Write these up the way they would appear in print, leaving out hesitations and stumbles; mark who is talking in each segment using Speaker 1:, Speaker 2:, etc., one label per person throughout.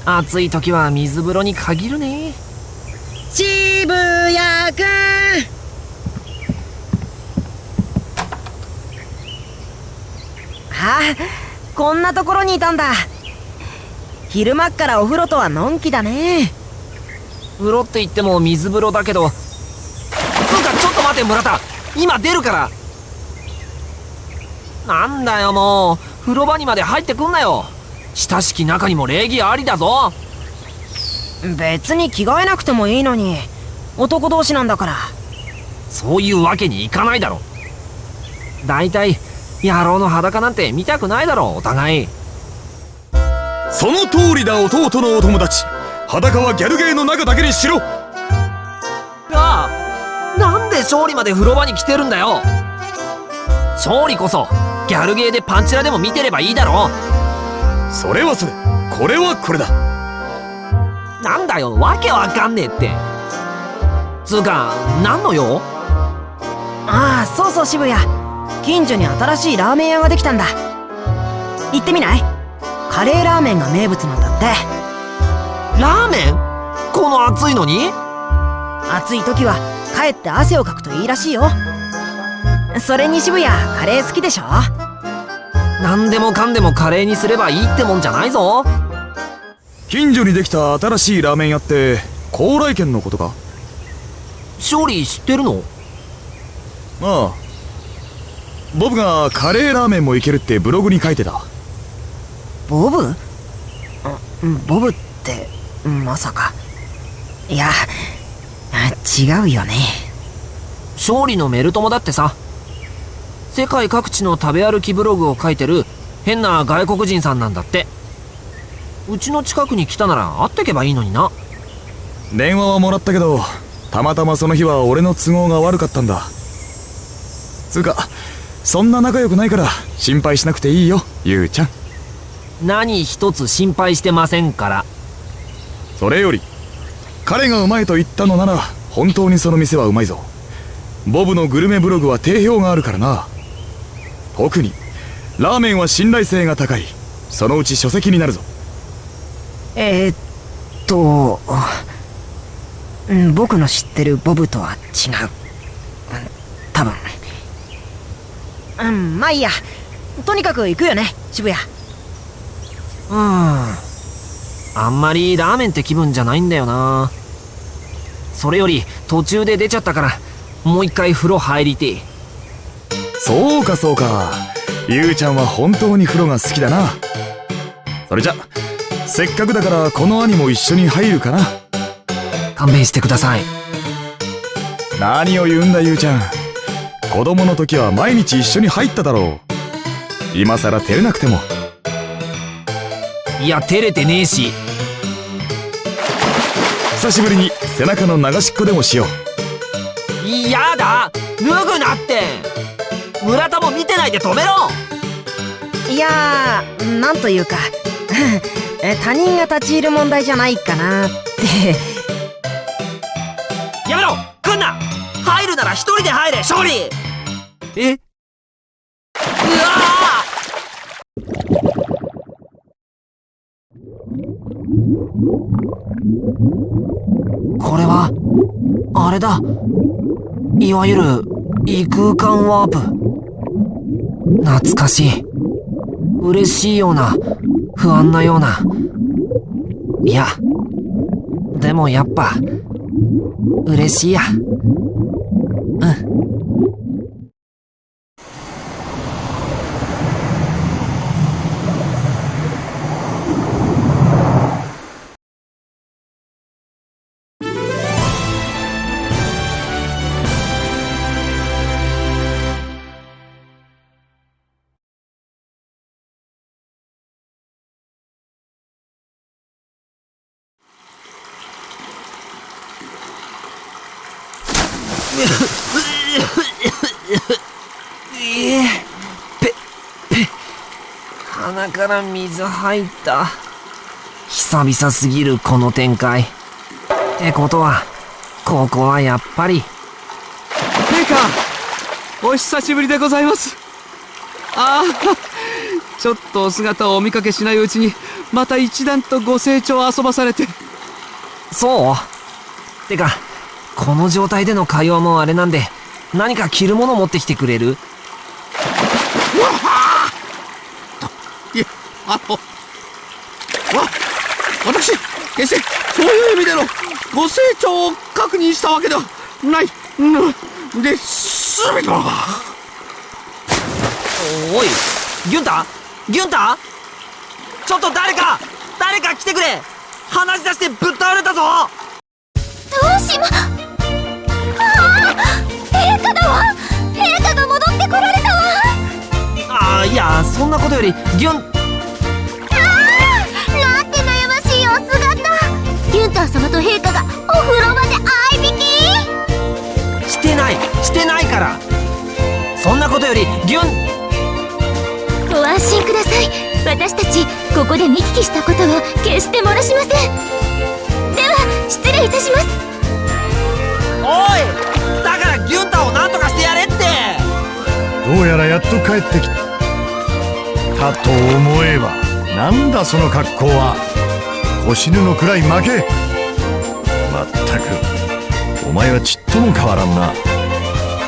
Speaker 1: 暑い時は水風呂に限るね。
Speaker 2: 渋谷くん。こんなところにいたんだ。昼間っからお風呂とはのんきだね。
Speaker 1: 風呂って言っても水風呂だけど。つうかちょっと待て村田、今出るから。なんだよもう、風呂場にまで入ってくんなよ。親しき中にも礼儀ありだぞ。
Speaker 2: 別に着替えなくてもいいのに、男同士なんだから。
Speaker 1: そういうわけにいかないだろ。だいたい野郎の裸なんて見たくないだろお互い。
Speaker 3: その通りだ弟のお友達。裸はギャルゲーの中だけにしろ。
Speaker 1: なんで勝利まで風呂場に来てるんだよ。勝利こそギャルゲーでパンチラでも見てればいいだろ。
Speaker 3: それはそれ、これはこれだ。
Speaker 1: なんだよわけわかんねえって。つうか何の用？
Speaker 2: そうそう渋谷、近所に新しいラーメン屋ができたんだ。行ってみない？カレーラーメンが名物なんだって。
Speaker 1: ラーメン？この暑いのに？
Speaker 2: 暑い時はかえって汗をかくといいらしいよ。それに渋谷、カレー好きでしょ？
Speaker 1: 何でもかんでもカレーにすればいいってもんじゃないぞ。
Speaker 3: 近所にできた新しいラーメン屋って高麗軒のことか？
Speaker 1: 勝利知ってるの？
Speaker 3: ああ、ボブがカレーラーメンもいけるってブログに書いてた。
Speaker 2: ボブ？ボブってまさか。いや、違うよね。
Speaker 1: 勝利のメル友だってさ。世界各地の食べ歩きブログを書いてる変な外国人さんなんだって。うちの近くに来たなら会ってけばいいのにな。
Speaker 3: 電話はもらったけど、たまたまその日は俺の都合が悪かったんだ。つうか、そんな仲良くないから心配しなくていいよ、ゆうちゃん。
Speaker 1: 何一つ心配してませんから。
Speaker 3: それより、彼がうまいと言ったのなら本当にその店はうまいぞ。ボブのグルメブログは定評があるからな。特にラーメンは信頼性が高い。そのうち書籍になるぞ。
Speaker 2: 僕の知ってるボブとは違う。多分。まあいいや。とにかく行くよね、渋谷。
Speaker 1: あんまりラーメンって気分じゃないんだよな。それより途中で出ちゃったからもう一回風呂入りてえ。
Speaker 3: そうかそうか、ゆうちゃんは本当に風呂が好きだな。それじゃせっかくだからこの兄も一緒に入るかな。
Speaker 1: 勘弁してください。
Speaker 3: 何を言うんだゆうちゃん。子供の時は毎日一緒に入っただろう。今さら照れなくても。
Speaker 1: いや照れてねえし。
Speaker 3: 久しぶりに背中の流しっこでもしよ
Speaker 1: う。やだ、脱ぐなって。村田も見てないで止めろ。
Speaker 2: いやー、なんというか他人が立ち入る問題じゃないかなって。
Speaker 1: やめろ、来んな。入るなら一人で入れ、勝利。うわこれはあれだ。いわゆる異空間ワープ。懐かしい。嬉しいような不安なような。いやでもやっぱ嬉しいや。鼻から水入った。久々すぎるこの展開。ってことはここはやっぱり。
Speaker 4: 陛下、お久しぶりでございます。ちょっとお姿をお見かけしないうちにまた一段とご成長遊ばされて。
Speaker 1: そうてか、この状態での会話もあれなんで、何か着るもの持ってきてくれる？
Speaker 5: いや、私、決してそういう意味でのご成長を確認したわけではない。で、すべては。
Speaker 1: おい、ギュンタちょっと誰か来てくれ！話し出してぶっ倒れたぞ！
Speaker 6: どうしま…陛下だわ！陛下が戻ってこられたわ！
Speaker 1: いや、そんなことよりギュン…
Speaker 6: なんて悩ましいお姿！ギュンター様と陛下がお風呂場で相引き！
Speaker 1: してないから。そんなことよりギュン…
Speaker 6: ご安心ください。私たちここで見聞きしたことは決して漏らしません。では失礼いたします。
Speaker 1: おい、だからギュンタを何とかしてやれって。
Speaker 7: どうやらやっと帰ってきたと思えば、なんだその格好は。腰布のくらい負け。まったくお前はちっとも変わらんな。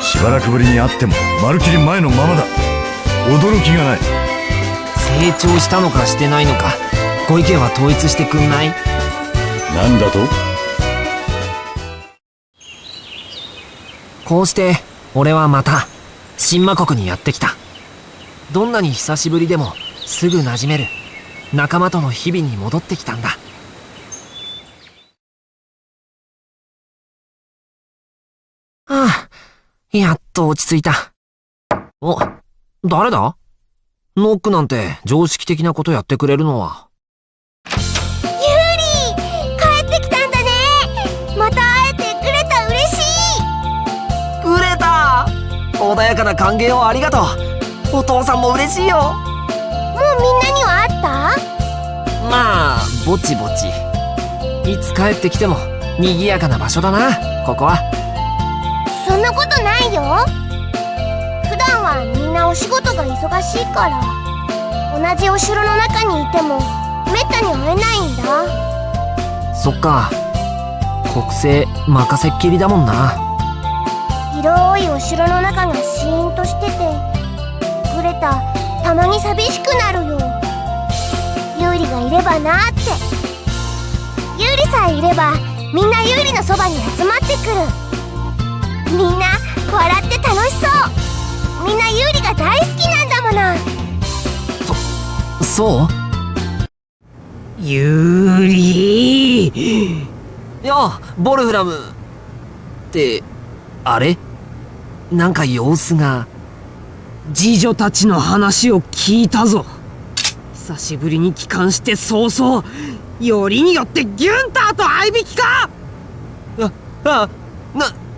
Speaker 7: しばらくぶりに会ってもまるきり前のままだ。驚きがない。
Speaker 1: 成長したのかしてないのか、ご意見は統一してくんない？
Speaker 7: なんだと？
Speaker 1: こうして俺はまた神魔国にやってきた。どんなに久しぶりでもすぐ馴染める仲間との日々に戻ってきたんだ。やっと落ち着いた。お、誰だ？ノックなんて常識的なことやってくれるのは。
Speaker 6: ユーリー、帰ってきたんだね。また会えてくれた。嬉しい。
Speaker 1: くれた。穏やかな歓迎をありがとう。お父さんも嬉しいよ。
Speaker 6: もうみんなには会った？
Speaker 1: まあぼちぼち。いつ帰ってきても賑やかな場所だな、ここは。
Speaker 6: そんなことないよ。普段はみんなお仕事が忙しいから、同じお城の中にいてもめったに会えないんだ。
Speaker 1: そっか、国政任せっきりだもんな。
Speaker 6: 広いお城の中がシーンとしてて、グレタたまに寂しくなるよ。ユーリがいればなーって。ユーリさえいればみんなユーリのそばに集まってくる。みんな笑って楽しそう。みんなユーリが大好きなんだもの。
Speaker 1: そう？
Speaker 2: ユーリー。
Speaker 1: いや、ボルフラムって、あれ？なんか様子が。
Speaker 2: 侍女たちの話を聞いたぞ。久しぶりに帰還して早々、よりによってギュンターと相引きか。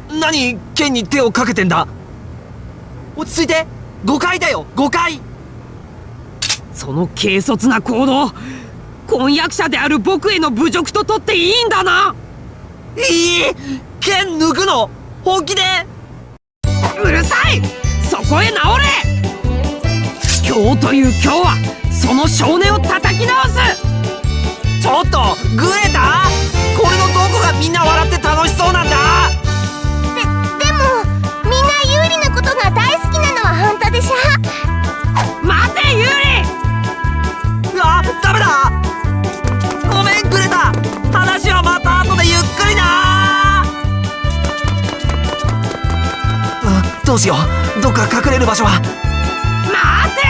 Speaker 1: 何剣に手をかけてんだ。落ち着いて。誤解だよ、誤解。
Speaker 2: その軽率な行動、婚約者である僕への侮辱と取っていいんだな。
Speaker 1: 剣抜くの本気で？
Speaker 2: うるさい。そこへ直れ。今日という今日はその少年を叩き直す。
Speaker 1: ちょっとグレタ、これのどこがみんな笑って楽しそうなんだ。
Speaker 6: でもみんなユーリのことが大好きなのは本当でしょ。
Speaker 2: 待てユーリ。
Speaker 1: ダメだ。ごめんグレタ、話はまた後でゆっくりな。どうしよう、どっか隠れる場所は。
Speaker 2: 待て。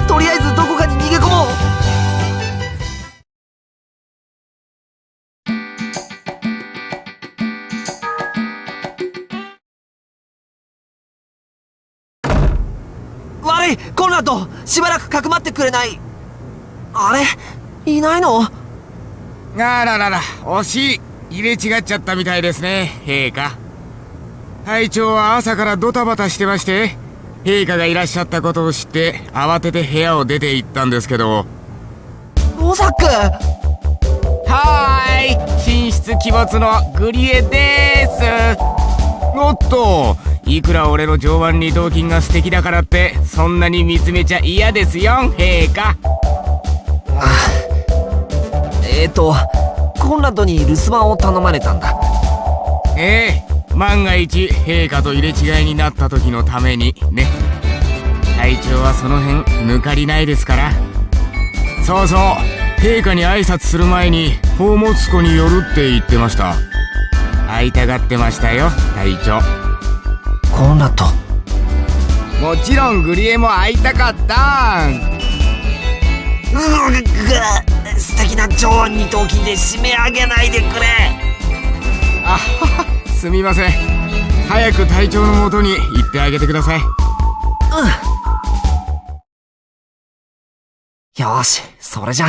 Speaker 1: とりあえずどこかに逃げ込もう。悪い、コンラッド、しばらくかくまってくれない？あれ、いないの？
Speaker 5: あららら、惜しい。入れ違っちゃったみたいですね、陛下。隊長は朝からドタバタしてまして、陛下がいらっしゃったことを知って慌てて部屋を出て行ったんですけど。
Speaker 1: ロザック。
Speaker 5: はーい、神出鬼没のグリエでーす。おっと、いくら俺の上腕二頭筋が素敵だからってそんなに見つめちゃ嫌ですよ陛下。
Speaker 1: コンラッドに留守番を頼まれたんだ。
Speaker 5: 万が一陛下と入れ違いになった時のためにね。隊長はその辺抜かりないですから。そうそう、陛下に挨拶する前に宝物庫に寄るって言ってました。会いたがってましたよ隊長。
Speaker 1: コンラッド。
Speaker 5: もちろんグリエも会いたかった。
Speaker 1: 素敵な上腕二頭筋で締め上げないでくれ。
Speaker 5: あはは、すみません。早く隊長のもとに行ってあげてください。
Speaker 1: よーし、それじゃ。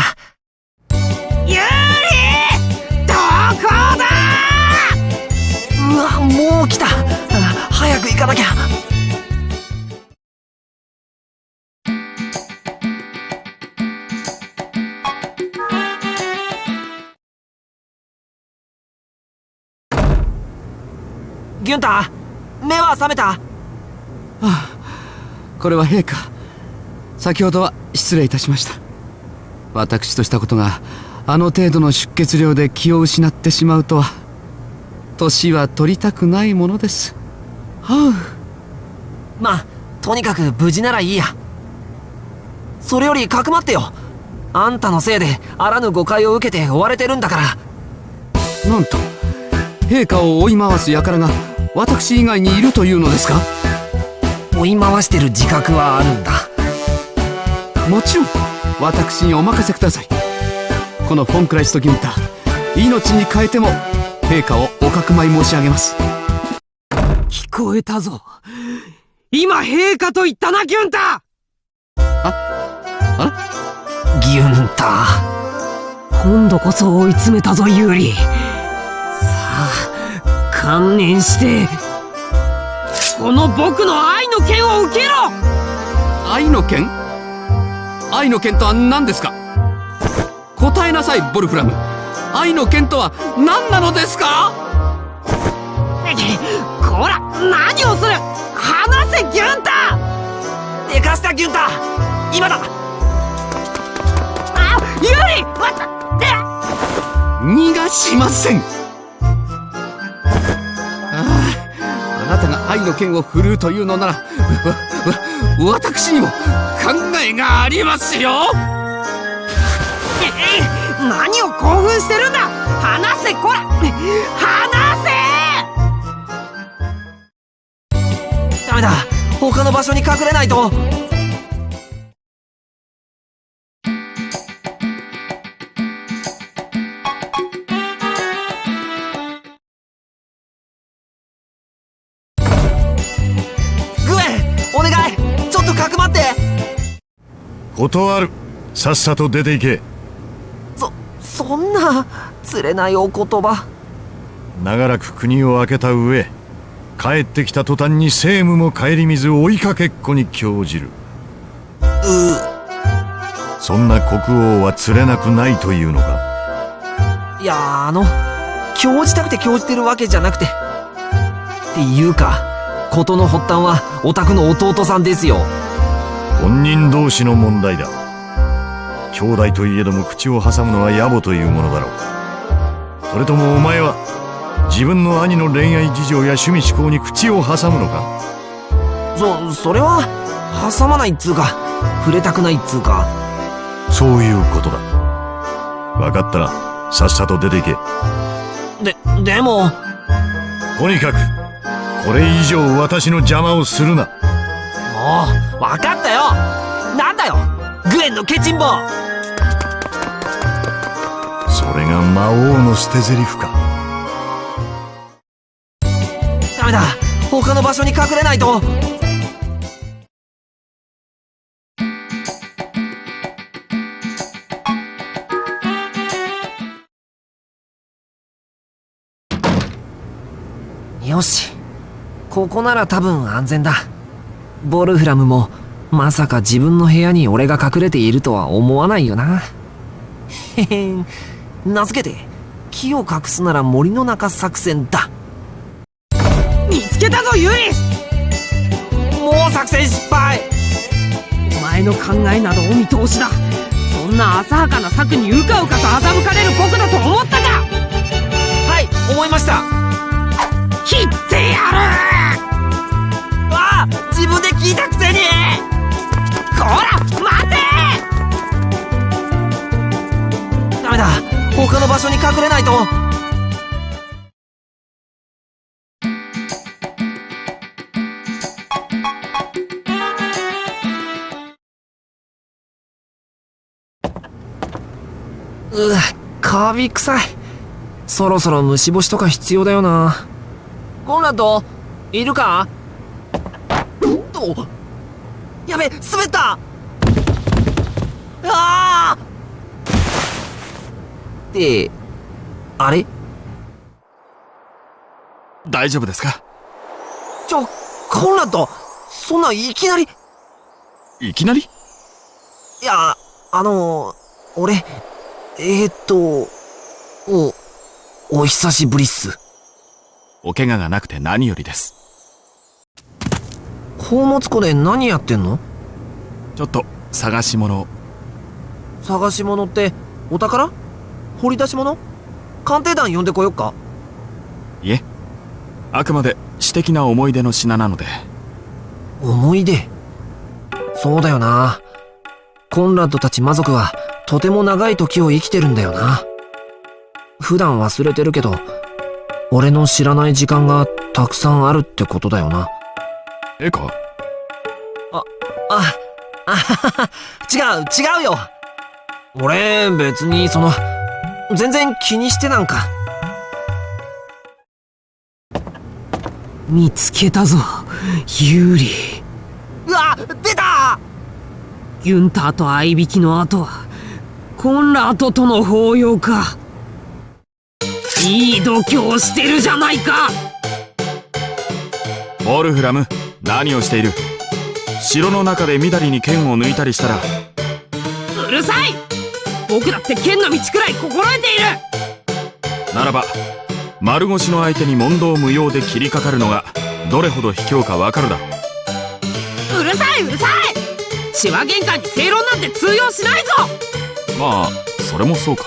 Speaker 2: ユーリ、どこだ。
Speaker 1: うわ、もう来た。早く行かなきゃ。ギュンター、目は覚めた？
Speaker 4: これは陛下、先ほどは失礼いたしました。私としたことがあの程度の出血量で気を失ってしまうとは。年は取りたくないものです。
Speaker 1: まあ、とにかく無事ならいいや。それよりかくまってよ。あんたのせいであらぬ誤解を受けて追われてるんだから。
Speaker 4: なんと陛下を追い回す輩が私以外にいるというのですか？
Speaker 1: 追い回してる自覚はあるんだ。
Speaker 4: もちろん私にお任せください。このフォンクライスト・ギュンター、命に代えても陛下をおかくまい申し上げます。
Speaker 2: 聞こえたぞ。今陛下と言ったな、ギュンタ
Speaker 1: ギュンタ
Speaker 2: ー。今度こそ追い詰めたぞ、ユーリ。さあ、観念してこの僕の愛の剣を受けろ。
Speaker 4: 愛の剣？愛の剣とは何ですか？答えなさい、ボルフラム。愛の剣とは何なのですか？
Speaker 2: こら、何をする。離せ、ギュンタ
Speaker 1: ー。でかした、ギュンター。今だ。
Speaker 2: ユーリ、
Speaker 4: 逃がしません。あなたが愛の剣を振るうというのなら、私にも考えがありますよ。
Speaker 2: 何を興奮してるんだ。離せ、こら、離せ。
Speaker 1: ダメだ、他の場所に隠れないと。かくまって。
Speaker 7: 断る。さっさと出て行け。
Speaker 1: そんな釣れないお言葉。
Speaker 7: 長らく国を空けた上、帰ってきた途端に政務も顧みず追いかけっこに興じる。そんな国王は釣れなくないというのか？
Speaker 1: いや、興じたくて興じてるわけじゃなくて。っていうか、事の発端はお宅の弟さんですよ。
Speaker 7: 本人同士の問題だ。兄弟といえども口を挟むのは野暮というものだろう。それともお前は自分の兄の恋愛事情や趣味嗜好に口を挟むのか？
Speaker 1: それは挟まないっつうか、触れたくないっつうか。
Speaker 7: そういうことだ。分かったらさっさと出ていけ。
Speaker 1: でも
Speaker 7: とにかくこれ以上私の邪魔をするな。
Speaker 1: もう分かったよ。なんだよ、グエンのケチンボ。
Speaker 7: それが魔王の捨て台詞か。
Speaker 1: ダメだ、他の場所に隠れないと。よし、ここなら多分安全だ。ボルフラムもまさか自分の部屋に俺が隠れているとは思わないよな。へへん、名付けて木を隠すなら森の中作戦だ。
Speaker 2: 見つけたぞ、ユリ。
Speaker 1: もう作戦失敗。
Speaker 2: お前の考えなどお見通しだ。そんな浅はかな策にうかうかと欺かれる僕だと思ったか。
Speaker 1: はい、思いました。
Speaker 2: 切ってやる。
Speaker 1: ああ、自分で聞いたくせに。
Speaker 2: こら待て。
Speaker 1: ダメだ、他の場所に隠れないと。カビ臭い。そろそろ虫干しとか必要だよな。コンラッド、いるか？お、やべ、滑った。ああ！ってあれ？
Speaker 3: 大丈夫ですか？
Speaker 1: コンラッド、そんないきなり。
Speaker 3: いきなり？
Speaker 1: いや、俺、お久しぶりっす。
Speaker 3: お怪我がなくて何よりです。
Speaker 1: 宝物庫で何やってんの？
Speaker 3: ちょっと探し物を。
Speaker 1: 探し物ってお宝？掘り出し物？鑑定団呼んでこよっか？
Speaker 3: いえ、あくまで私的な思い出の品なので。
Speaker 1: 思い出？そうだよな。コンラッドたち魔族はとても長い時を生きてるんだよな。普段忘れてるけど、俺の知らない時間がたくさんあるってことだよな。
Speaker 3: ええか？
Speaker 1: 違うよ。俺、別に全然気にしてなんか。
Speaker 2: 見つけたぞ、ユーリ。
Speaker 1: うわ、出た！
Speaker 2: ギュンターと合いびきの後はコンラートとの抱擁か。いい度胸してるじゃないか。
Speaker 3: ウォルフラム、何をしている？城の中でみだりに剣を抜いたりしたら。
Speaker 2: うるさい。僕だって剣の道くらい心得ている。
Speaker 3: ならば丸腰の相手に問答無用で切りかかるのがどれほど卑怯かわかるだろう。
Speaker 2: うるさいうるさい。血は玄関に正論なんて通用しないぞ。
Speaker 3: まあそれもそうか。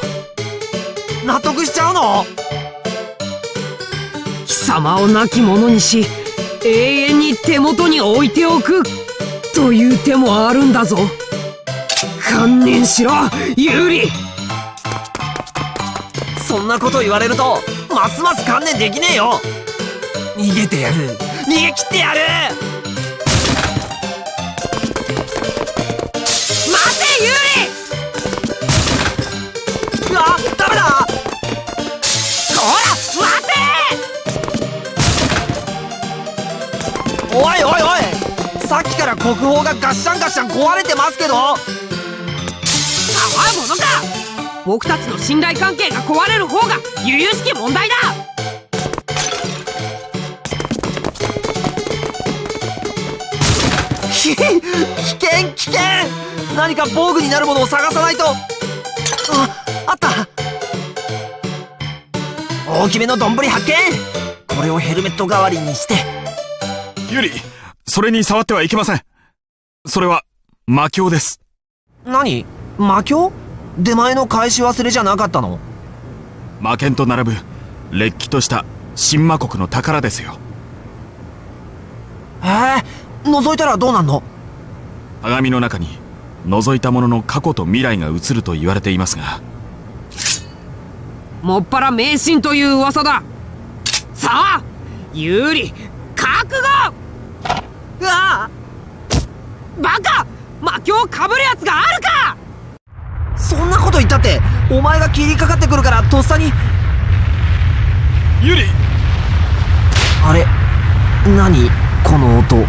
Speaker 1: 納得しちゃうの？
Speaker 2: 貴様を亡き者にし永遠に手元に置いておくという手もあるんだぞ。観念しろ、ユーリ。
Speaker 1: そんなこと言われるとますます観念できねえよ。逃げてやる、逃げ切ってやる。
Speaker 2: 待てユーリ。
Speaker 1: うわ、ダメだ。
Speaker 2: こら待て。
Speaker 1: おいおいおい、さっきから国宝がガッシャンガッシャン壊れてますけど。
Speaker 2: たわいものか。僕たちの信頼関係が壊れる方が由々しき問題だ。
Speaker 1: 危険。何か防具になるものを探さないと。あった。大きめの丼発見。これをヘルメット代わりにして。
Speaker 3: ユリ、それに触ってはいけません。それは魔鏡です。
Speaker 1: 何？魔鏡？出前の返し忘れじゃなかったの？
Speaker 3: 魔剣と並ぶれっきとした新魔国の宝ですよ。
Speaker 1: 覗いたらどうなんの？
Speaker 3: 鏡の中に覗いたものの過去と未来が映ると言われていますが。
Speaker 2: もっぱら迷信という噂だ。さあユーリ、覚悟。
Speaker 1: うわ！
Speaker 2: バカ！魔鏡をかぶるやつがあるか。
Speaker 1: そんなこと言ったってお前が切りかかってくるからとっさに。
Speaker 3: ユリ！
Speaker 1: あれ、何この音。うわ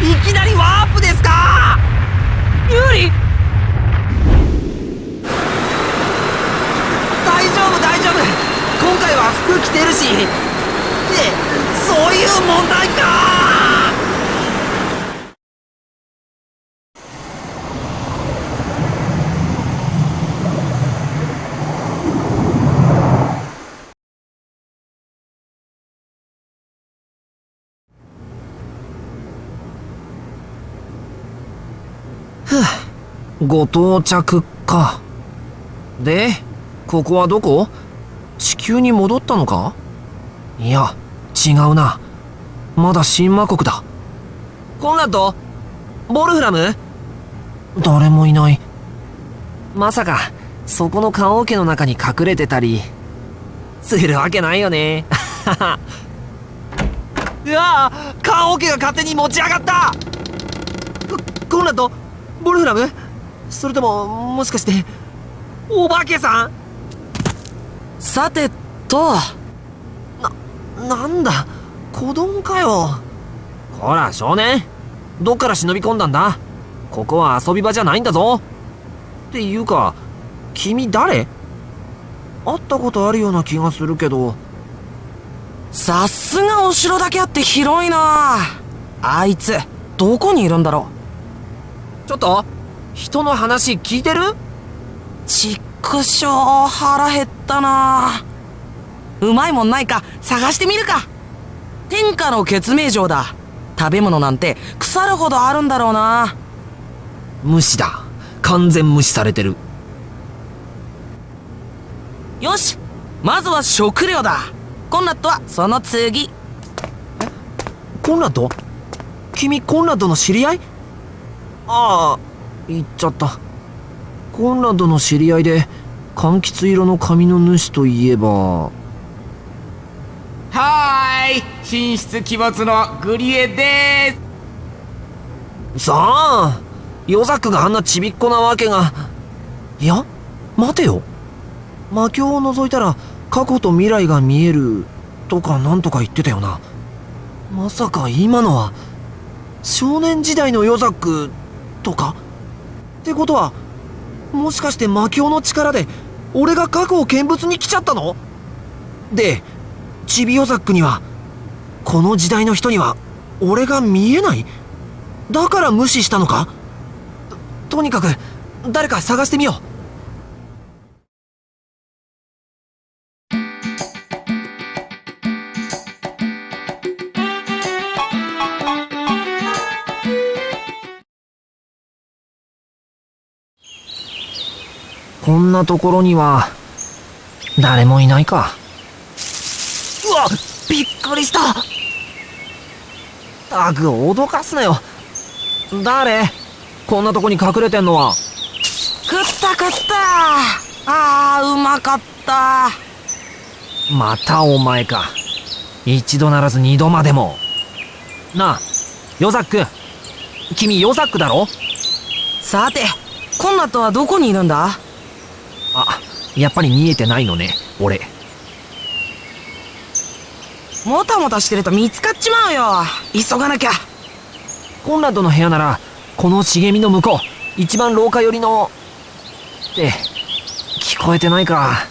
Speaker 1: ー！いきなりワープですか？
Speaker 2: ユーリ！
Speaker 1: 大丈夫。今回は服着てるし。そういう問題か。ご到着か。で、ここはどこ？地球に戻ったのか？いや、違うな。まだ神魔国だ。コンラッド？ボルフラム？誰もいない。まさか、そこの棺桶の中に隠れてたり、するわけないよね。うわぁ、棺桶が勝手に持ち上がった！コンラッド？ボルフラム？それとも、もしかして、お化けさん？
Speaker 2: さてと、
Speaker 1: なんだ、子供かよ。ほら、少年。どっから忍び込んだんだ？ここは遊び場じゃないんだぞ。っていうか、君誰？会ったことあるような気がするけど。
Speaker 2: さすがお城だけあって広いな。あいつ、どこにいるんだろ
Speaker 1: ちょっと、人の話聞いてる？
Speaker 2: ちっくしょう、腹減ったな。うまいもんないか探してみるか。天下の決命城だ。食べ物なんて腐るほどあるんだろうな。
Speaker 1: 無視だ。完全無視されてる。
Speaker 2: よし、まずは食料だ。コンラッドはその次。
Speaker 1: コンラッド？君コンラッドの知り合い？ああ、言っちゃった。コンラッドの知り合いで柑橘色の髪の主といえば。
Speaker 5: はーい、神出鬼没のグリエでーす。
Speaker 1: さあ、ヨザックがあんなちびっこなわけが。いや、待てよ。魔境を覗いたら過去と未来が見えるとかなんとか言ってたよな。まさか今のは少年時代のヨザックとか？ってことは、もしかして魔境の力で俺が過去を見物に来ちゃったの？で、チビヨザックには、この時代の人には俺が見えない？だから無視したのか？とにかく誰か探してみよう。こんなところには誰もいないか。うわ、びっくりした。タグ脅かすなよ。誰？こんなとこに隠れてんのは。
Speaker 2: 食った食った。あー、うまかった。
Speaker 1: またお前か。一度ならず二度までも。なあ、ヨザック。君ヨザックだろ？
Speaker 2: さて、コンラッドはどこにいるんだ？
Speaker 1: あ、やっぱり見えてないのね、俺。
Speaker 2: もたもたしてると見つかっちまうよ。急がなきゃ。
Speaker 1: コンラッドの部屋なら、この茂みの向こう、一番廊下寄りの。って、聞こえてないか。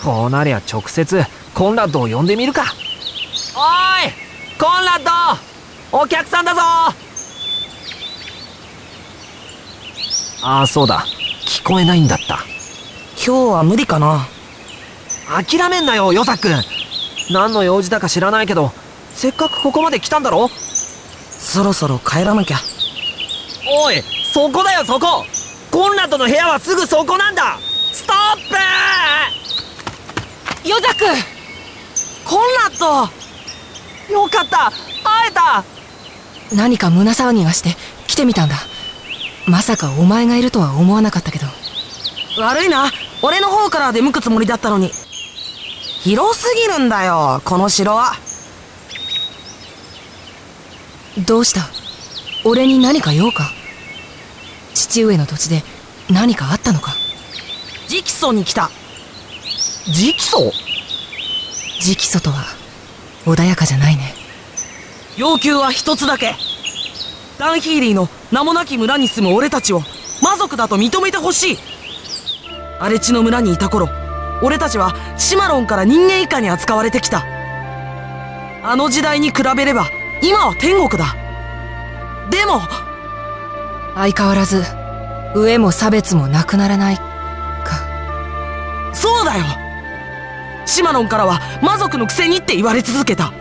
Speaker 1: こうなりゃ直接、コンラッドを呼んでみるか。おーい！コンラッド！お客さんだぞ！ああ、そうだ。聞こえないんだった。
Speaker 2: 今日は無理かな。
Speaker 1: 諦めんなよ、ヨザック。何の用事だか知らないけど、せっかくここまで来たんだろ？
Speaker 2: そろそろ帰らなきゃ。
Speaker 1: おい、そこだよ、そこ！コンラッドの部屋はすぐそこなんだ！ストップ！
Speaker 2: ヨザック！コンラッド！
Speaker 1: よかった！会えた！
Speaker 8: 何か胸騒ぎがして来てみたんだ。まさかお前がいるとは思わなかったけど。
Speaker 2: 悪いな、俺の方から出向くつもりだったのに。広すぎるんだよ、この城は。
Speaker 8: どうした？俺に何か用か？父上の土地で何かあったのか？
Speaker 2: 直訴に来た。
Speaker 1: 直訴？
Speaker 8: 直訴とは穏やかじゃないね。
Speaker 2: 要求は一つだけ。ダンヒーリーの名もなき村に住む俺たちを魔族だと認めてほしい。荒地の村にいた頃、俺たちはシマロンから人間以下に扱われてきた。あの時代に比べれば今は天国だ。でも
Speaker 8: 相変わらず飢えも差別もなくならないか。
Speaker 2: そうだよ。シマロンからは魔族のくせにって言われ続けた。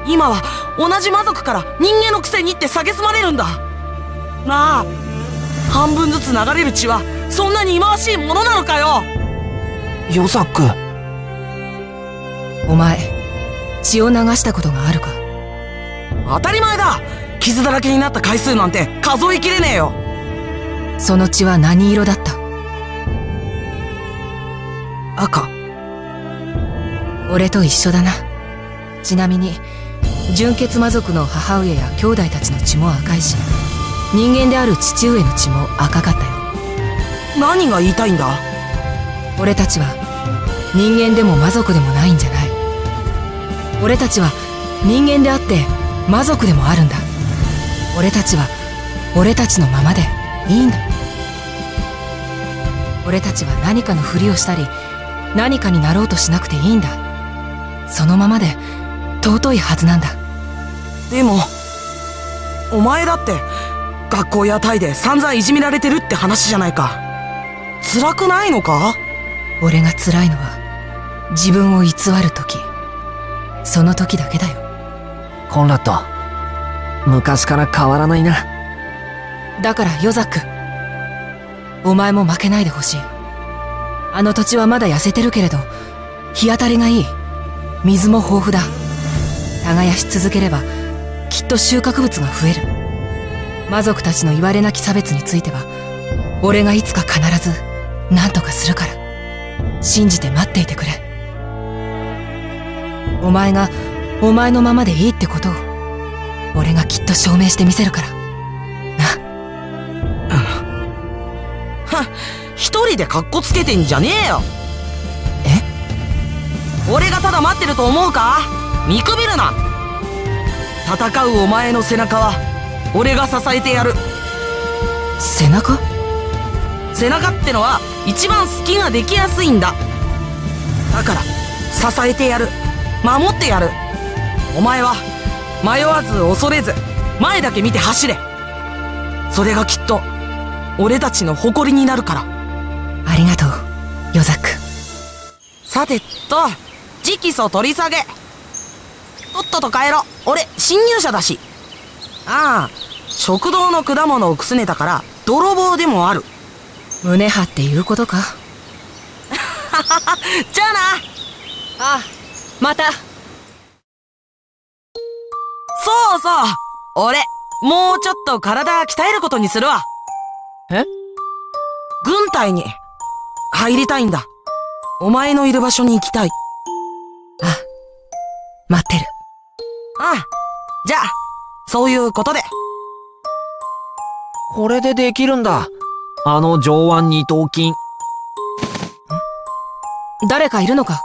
Speaker 2: 今は同じ魔族から人間のくせにって蔑まれるんだ。なあ、半分ずつ流れる血はそんなに忌まわしいものなのかよ。
Speaker 1: ヨザック。
Speaker 8: お前、血を流したことがあるか？
Speaker 2: 当たり前だ。傷だらけになった回数なんて数えきれねえよ。
Speaker 8: その血は何色だった？
Speaker 1: 赤。
Speaker 8: 俺と一緒だな。ちなみに純血魔族の母上や兄弟たちの血も赤いし、人間である父上の血も赤かったよ。
Speaker 2: 何が言いたいんだ？
Speaker 8: 俺たちは人間でも魔族でもないんじゃない。俺たちは人間であって魔族でもあるんだ。俺たちは俺たちのままでいいんだ。俺たちは何かのふりをしたり何かになろうとしなくていいんだ。そのままで尊いはずなんだ。
Speaker 2: でもお前だって学校や隊で散々いじめられてるって話じゃないか。辛くないのか？
Speaker 8: 俺が辛いのは自分を偽る時、その時だけだよ。
Speaker 1: コンラッド、昔から変わらないな。
Speaker 8: だからヨザック、お前も負けないでほしい。あの土地はまだ痩せてるけれど日当たりがいい。水も豊富だ。耕し続ければきっと収穫物が増える。魔族たちの言われなき差別については俺がいつか必ず何とかするから、信じて待っていてくれ。お前がお前のままでいいってことを俺がきっと証明してみせるからな。
Speaker 2: 一人でカッコつけてんじゃねえよ。俺がただ待ってると思うか？見くびるな。戦うお前の背中は俺が支えてやる。
Speaker 8: 背中？
Speaker 2: 背中ってのは一番隙ができやすいんだ。だから支えてやる、守ってやる。お前は迷わず恐れず前だけ見て走れ。それがきっと俺たちの誇りになるから。
Speaker 8: ありがとうヨザック。
Speaker 2: さてと、直訴取り下げ。とっとと帰ろ。俺侵入者だし。ああ、食堂の果物をくすねたから泥棒でもある。
Speaker 8: 胸張って言うことか。
Speaker 2: じゃあな。
Speaker 8: ああ、また。
Speaker 2: そうそう、俺もうちょっと体鍛えることにするわ。
Speaker 1: え？
Speaker 2: 軍隊に入りたいんだ。お前のいる場所に行きたい。
Speaker 8: あ、待ってる。
Speaker 2: ああ、じゃあそういうことで。
Speaker 1: これでできるんだ。あの上腕二頭筋。
Speaker 8: 誰かいるのか？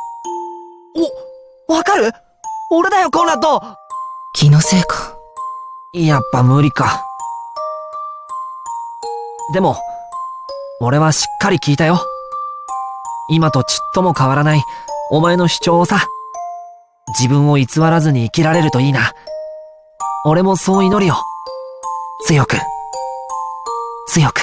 Speaker 1: わかる？俺だよ、コンラッド。
Speaker 8: 気のせいか。
Speaker 1: やっぱ無理か。でも俺はしっかり聞いたよ。今とちっとも変わらないお前の主張をさ。自分を偽らずに生きられるといいな。俺もそう祈るよ。強く強く。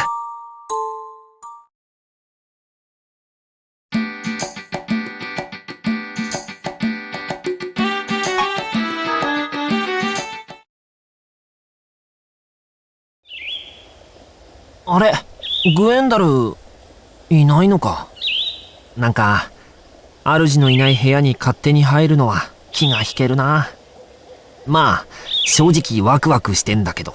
Speaker 1: あれ、グエンダルいないのか。なんか主のいない部屋に勝手に入るのは気が引けるな。まあ正直ワクワクしてんだけど。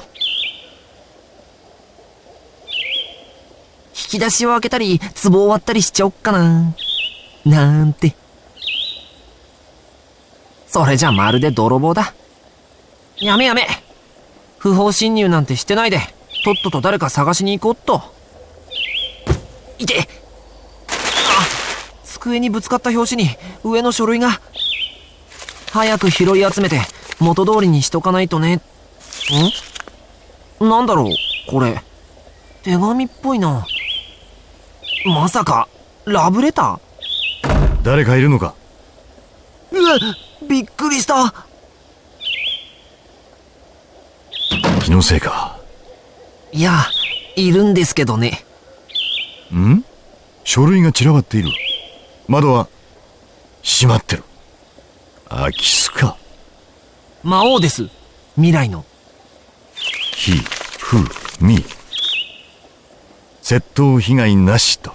Speaker 1: 引き出しを開けたり壺を割ったりしちゃおっかななんて。それじゃまるで泥棒だ。やめやめ、不法侵入なんてしてないでとっとと誰か探しに行こうっと。いて、机にぶつかった拍子に上の書類が。早く拾い集めて元通りにしとかないとね。なんだろうこれ。手紙っぽいな。まさかラブレター？
Speaker 7: 誰かいるのか？
Speaker 1: うわ、びっくりした。
Speaker 7: 気のせいか。
Speaker 1: いや、いるんですけどね。
Speaker 7: ん？書類が散らばっている。窓は閉まってる。空き巣か。
Speaker 1: 魔王です。未来の。
Speaker 7: ひ、ふ、み。窃盗被害なしと。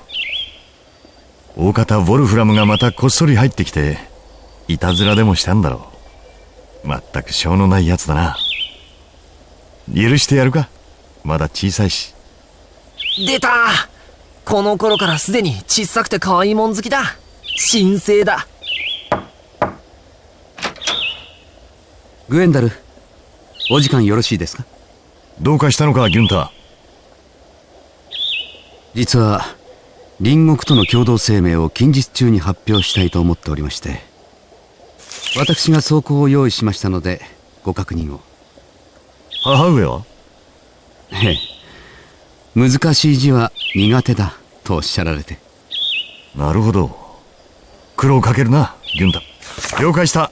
Speaker 7: 大方ウォルフラムがまたこっそり入ってきて、いたずらでもしたんだろう。まったく性のないやつだな。許してやるか。まだ小さいし。
Speaker 1: 出た！この頃からすでに小さくて可愛いもん好きだ。神聖だ。
Speaker 4: グエンダル、お時間よろしいですか？
Speaker 7: どうかしたのか、ギュンター。
Speaker 4: 実は隣国との共同声明を近日中に発表したいと思っておりまして、私が草稿を用意しましたのでご確認を。
Speaker 7: 母上は？
Speaker 4: ええ、難しい字は苦手だとおっしゃられて。
Speaker 7: なるほど。苦労かけるな、ギュンタ。了解した。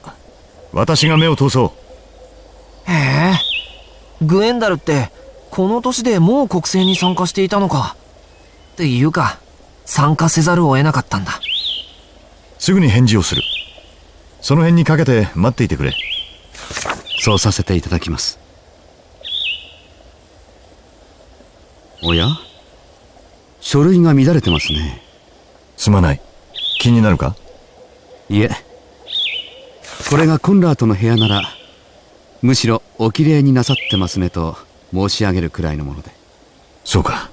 Speaker 7: 私が目を通そう。
Speaker 1: へえ、グエンダルってこの年でもう国政に参加していたのか。っていうか、参加せざるを得なかったんだ。
Speaker 7: すぐに返事をする。その辺にかけて待っていてくれ。
Speaker 4: そうさせていただきます。おや、書類が乱れてますね。
Speaker 7: すまない。気になるか？
Speaker 4: いえ、これがコンラートの部屋ならむしろおきれいになさってますねと申し上げるくらいのもので。
Speaker 7: そうか。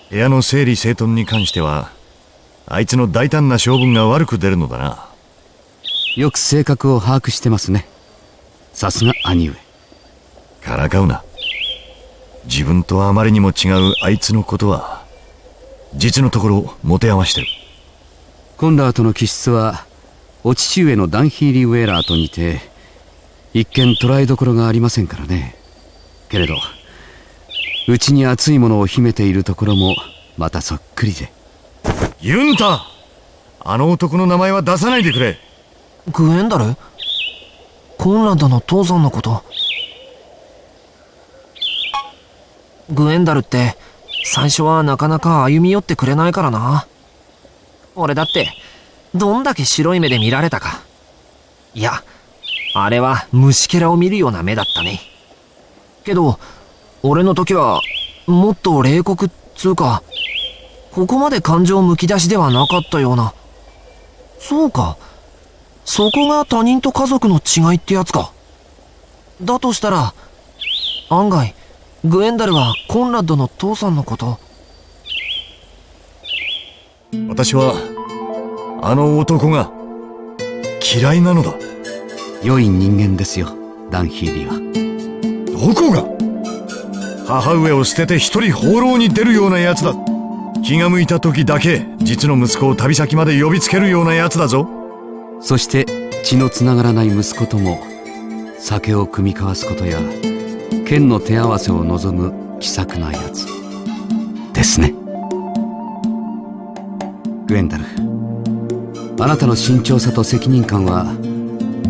Speaker 7: 部屋の整理整頓に関してはあいつの大胆な性分が悪く出るのだな。
Speaker 4: よく性格を把握してますね。さすが兄上。
Speaker 7: からかうな。自分とあまりにも違うあいつのことは実のところ持て余してる。
Speaker 4: コンラートの気質はお父上のダンヒーリー・ウェラーと似て一見捉えどころがありませんからね。けれど内に熱いものを秘めているところもまたそっくりで。
Speaker 7: ユンタ、あの男の名前は出さないでくれ。
Speaker 1: グエンダル？コンラッドの父さんのこと。グエンダルって最初はなかなか歩み寄ってくれないからな。俺だってどんだけ白い目で見られたか。いや、あれは虫けらを見るような目だったね。けど俺の時はもっと冷酷っつうか、ここまで感情むき出しではなかったような。そうか、そこが他人と家族の違いってやつか。だとしたら案外グエンダルはコンラッドの父さんのこと。
Speaker 7: 私はあの男が嫌いなのだ。
Speaker 4: 良い人間ですよ、ダンヒーリーは。
Speaker 7: どこが？母上を捨てて一人放浪に出るようなやつだ。気が向いた時だけ実の息子を旅先まで呼びつけるようなやつだぞ。
Speaker 4: そして血のつながらない息子とも酒を酌み交わすことや剣の手合わせを望む気さくなやつですね。グエンダル、あなたの慎重さと責任感は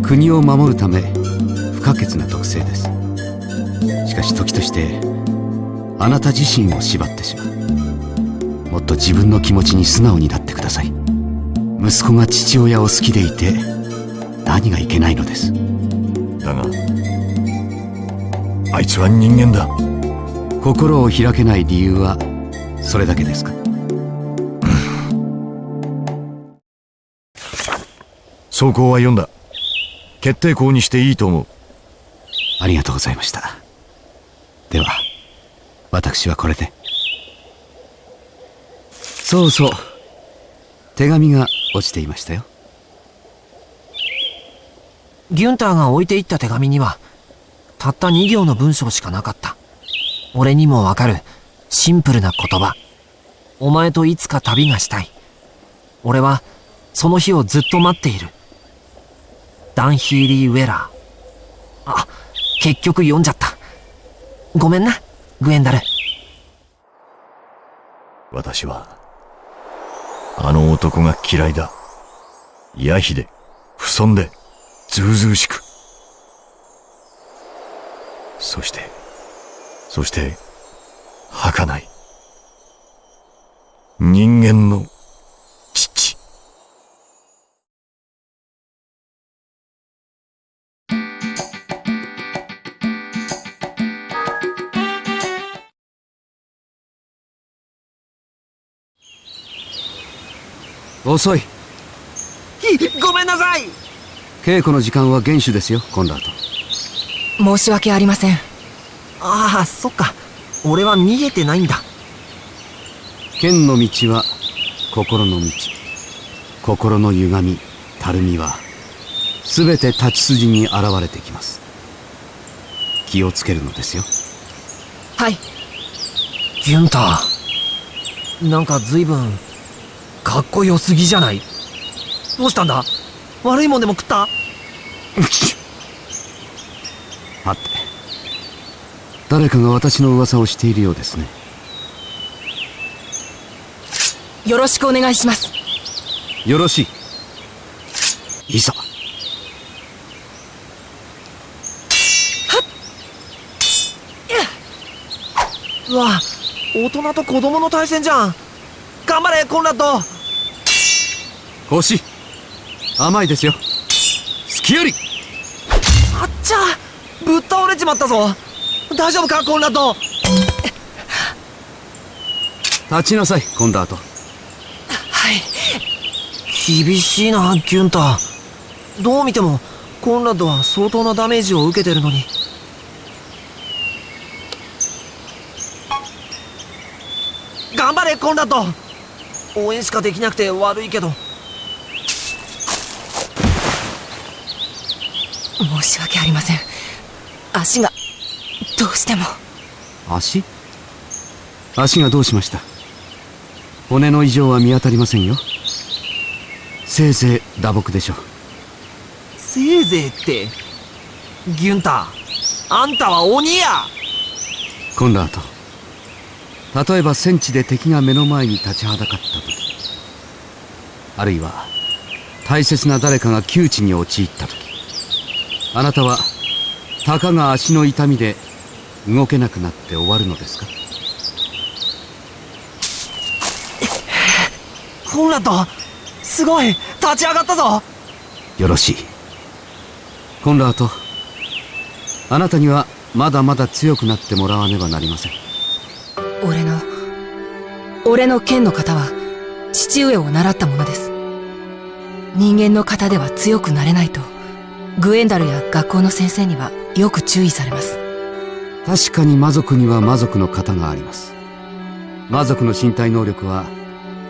Speaker 4: 国を守るため不可欠な特性です。しかし時としてあなた自身を縛ってしまう。もっと自分の気持ちに素直になってください。息子が父親を好きでいて何がいけないのです。
Speaker 7: だがあいつは人間だ。
Speaker 4: 心を開けない理由はそれだけですか？
Speaker 7: 草稿は読んだ。決定校にしていいと思う。
Speaker 4: ありがとうございました。では私はこれで。そうそう、手紙が落ちていましたよ。
Speaker 1: ギュンターが置いていった手紙にはたった2行の文章しかなかった。俺にもわかるシンプルな言葉。お前といつか旅がしたい。俺はその日をずっと待っている。ダンヒーリー・ウェラー。あ、結局読んじゃった。ごめんな、グエンダル。
Speaker 7: 私はあの男が嫌いだ。ヤヒで不遜でずうずうしく、そして儚い人間の父。
Speaker 4: 遅い。
Speaker 1: ごめんなさい。
Speaker 4: 稽古の時間は厳守ですよ、コンラート。
Speaker 8: 申し訳ありません。
Speaker 1: ああ、そっか。俺は見えてないんだ。
Speaker 4: 剣の道は心の道。心の歪み、たるみは全て太刀筋に現れてきます。気をつけるのですよ。
Speaker 8: はい。
Speaker 1: ギュンター、なんか随分かっこよすぎじゃない？どうしたんだ？悪いもんでも食った？
Speaker 4: 待って、誰かが私の噂をしているようですね。
Speaker 8: よろしくお願いします。
Speaker 4: よろしい。いざ。
Speaker 1: うわ、大人と子供の対戦じゃん。頑張れコンラッド。
Speaker 4: 星、甘いですよ。隙あり。
Speaker 1: あっちゃ、ぶっ倒れちまったぞ。大丈夫かコンラッド。
Speaker 4: 立ちなさい、コンラート。
Speaker 8: はい。
Speaker 1: 厳しいなギュンター。どう見てもコンラッドは相当なダメージを受けてるのに。頑張れコンラッド。応援しかできなくて悪いけど。
Speaker 8: 申し訳ありません。足がどうしても。
Speaker 4: 足がどうしました？骨の異常は見当たりませんよ。せいぜい打撲でしょう。
Speaker 1: せいぜいってギュンター、あんたは鬼や。
Speaker 4: コンラート、例えば戦地で敵が目の前に立ちはだかった時、あるいは大切な誰かが窮地に陥った時、あなたはたかが足の痛みで動けなくなって終わるのですか？
Speaker 1: コンラッド、すごい立ち上がったぞ。
Speaker 4: よろしい。コンラート、あなたにはまだまだ強くなってもらわねばなりません。
Speaker 8: 俺の剣の型は父上を習ったものです。人間の型では強くなれないとグエンダルや学校の先生にはよく注意されます。
Speaker 4: 確かに魔族には魔族の型があります。魔族の身体能力は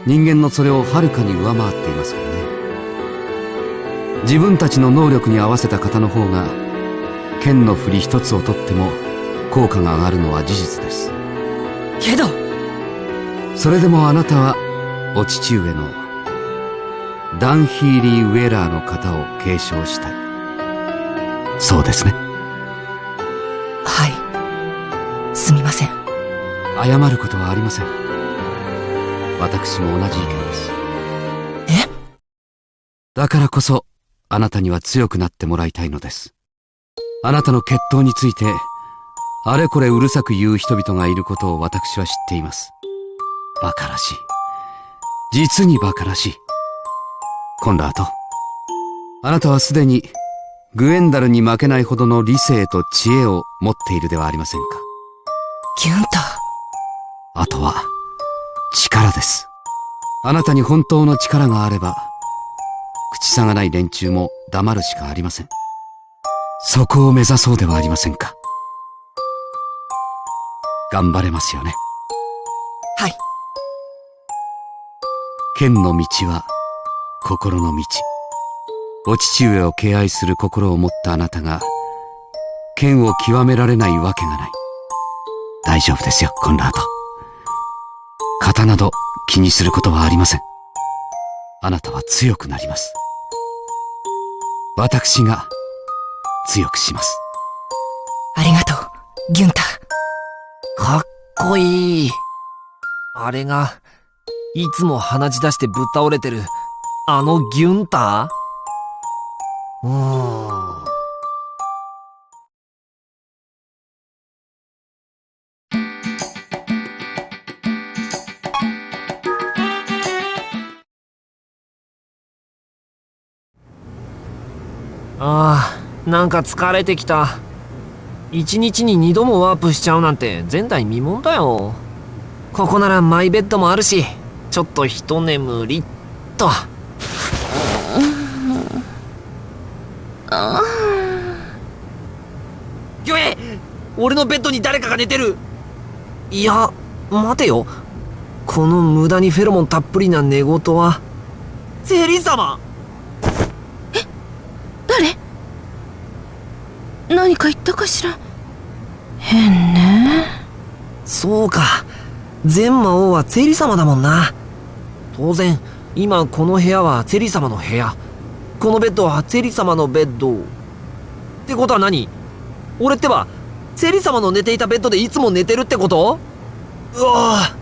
Speaker 4: 人間のそれをはるかに上回っていますからね。自分たちの能力に合わせた型の方が剣の振り一つをとっても効果が上がるのは事実です。
Speaker 8: けど
Speaker 4: それでもあなたはお父上のダンヒーリー・ウェラーの型を継承したい。そうですね。
Speaker 8: はい、すみません。
Speaker 4: 謝ることはありません。私も同じ意見です。
Speaker 8: え？
Speaker 4: だからこそあなたには強くなってもらいたいのです。あなたの血統についてあれこれうるさく言う人々がいることを私は知っています。馬鹿らしい。実に馬鹿らしい。コンラート、あなたはすでにグエンダルに負けないほどの理性と知恵を持っているではありませんか。
Speaker 8: ギュンター。
Speaker 4: あとは力です。あなたに本当の力があれば口さがない連中も黙るしかありません。そこを目指そうではありませんか。頑張れますよね。
Speaker 8: はい。
Speaker 4: 剣の道は心の道。お父上を敬愛する心を持ったあなたが剣を極められないわけがない。大丈夫ですよ、コンラード。型など気にすることはありません。あなたは強くなります。私が強くします。
Speaker 8: ありがとう、ギュンター。
Speaker 1: かっこいい。あれがいつも鼻血出してぶっ倒れてるあのギュンター？ああ、なんか疲れてきた。一日に2度もワープしちゃうなんて前代未聞だよ。ここならマイベッドもあるし、ちょっと一眠り。と。ギョエ、俺のベッドに誰かが寝てる。いや、待てよ。この無駄にフェロモンたっぷりな寝言はセリ様。
Speaker 8: 誰？何か言ったかしら。変ね。
Speaker 1: そうか、全魔王はセリ様だもんな。当然今この部屋はセリ様の部屋、このベッドはセリ様のベッドってことは何？俺ってばセリ様の寝ていたベッドでいつも寝てるってこと？うわぁ、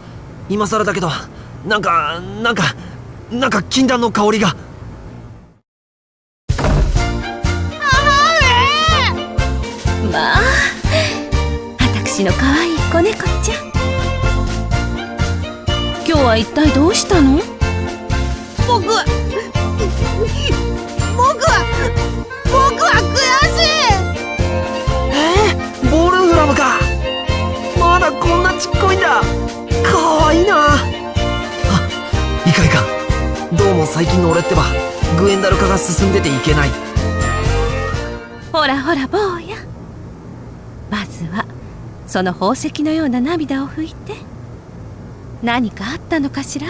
Speaker 1: 今更だけどなんか禁断の香りが。
Speaker 8: まあ、私の可愛い子猫ちゃん。今日は一体どうしたの？
Speaker 6: 僕は悔しい。
Speaker 1: ボルフラムか。まだこんなちっこいんだ。かわいいな。あ、いかん。どうも最近の俺ってばグエンダル化が進んでていけない。
Speaker 8: ほらほら坊や、まずはその宝石のような涙を拭いて。何かあったのかしら。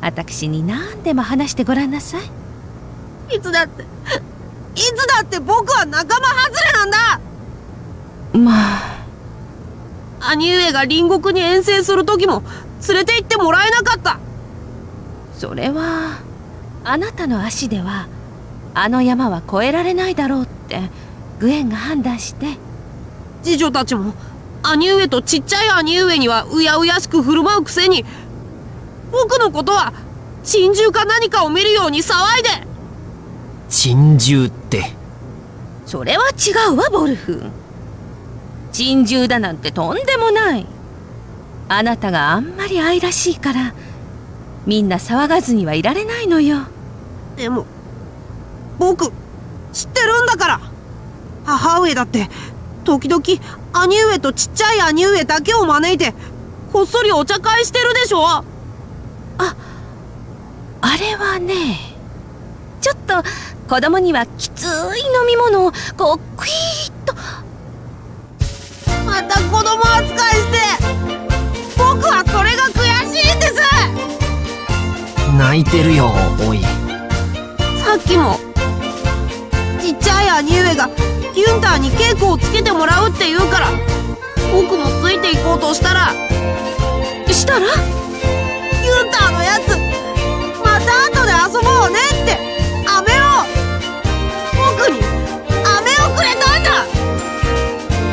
Speaker 8: 私に何でも話してごらんなさい。
Speaker 6: いつだって僕は仲間外れなんだ。
Speaker 8: まあ、
Speaker 6: 兄上が隣国に遠征する時も連れて行ってもらえなかった。
Speaker 8: それはあなたの足ではあの山は越えられないだろうってグエンが判断して。
Speaker 6: 次女たちも兄上とちっちゃい兄上にはうやうやしく振る舞うくせに、僕のことは珍獣か何かを見るように騒いで。
Speaker 1: 珍獣って。
Speaker 8: それは違うわ、ボルフ。珍獣だなんてとんでもない。あなたがあんまり愛らしいからみんな騒がずにはいられないのよ。
Speaker 6: でも僕知ってるんだから。母上だって時々兄上とちっちゃい兄上だけを招いてこっそりお茶会してるでしょ。
Speaker 8: あれはね、ちょっと子供にはきつい飲み物をこうクイーッと。
Speaker 6: また子供扱いして。僕はそれが悔しいんです。
Speaker 1: 泣いてるよ、おい。
Speaker 6: さっきもちっちゃい兄上がギュンターに稽古をつけてもらうって言うから僕もついていこうとしたら。
Speaker 8: ギュ
Speaker 6: ンターのやつまた後で遊ぼうねって飴を僕に飴をくれたんだ。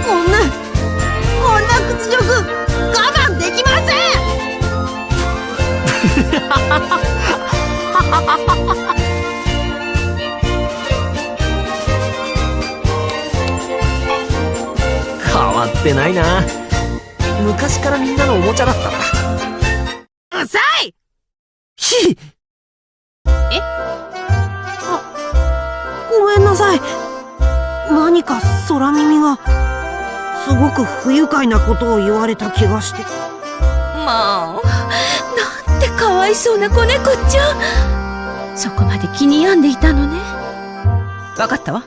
Speaker 6: こんな屈辱我慢できません。
Speaker 1: 変わってないな。昔からみんなのおもちゃだったんだ。
Speaker 6: うさい。
Speaker 1: ひっ。
Speaker 6: ごめんなさい。何か空耳がすごく不愉快なことを言われた気がして。
Speaker 8: まあ、なんてかわいそうな子猫ちゃん。そこまで気に病んでいたのね。わかったわ。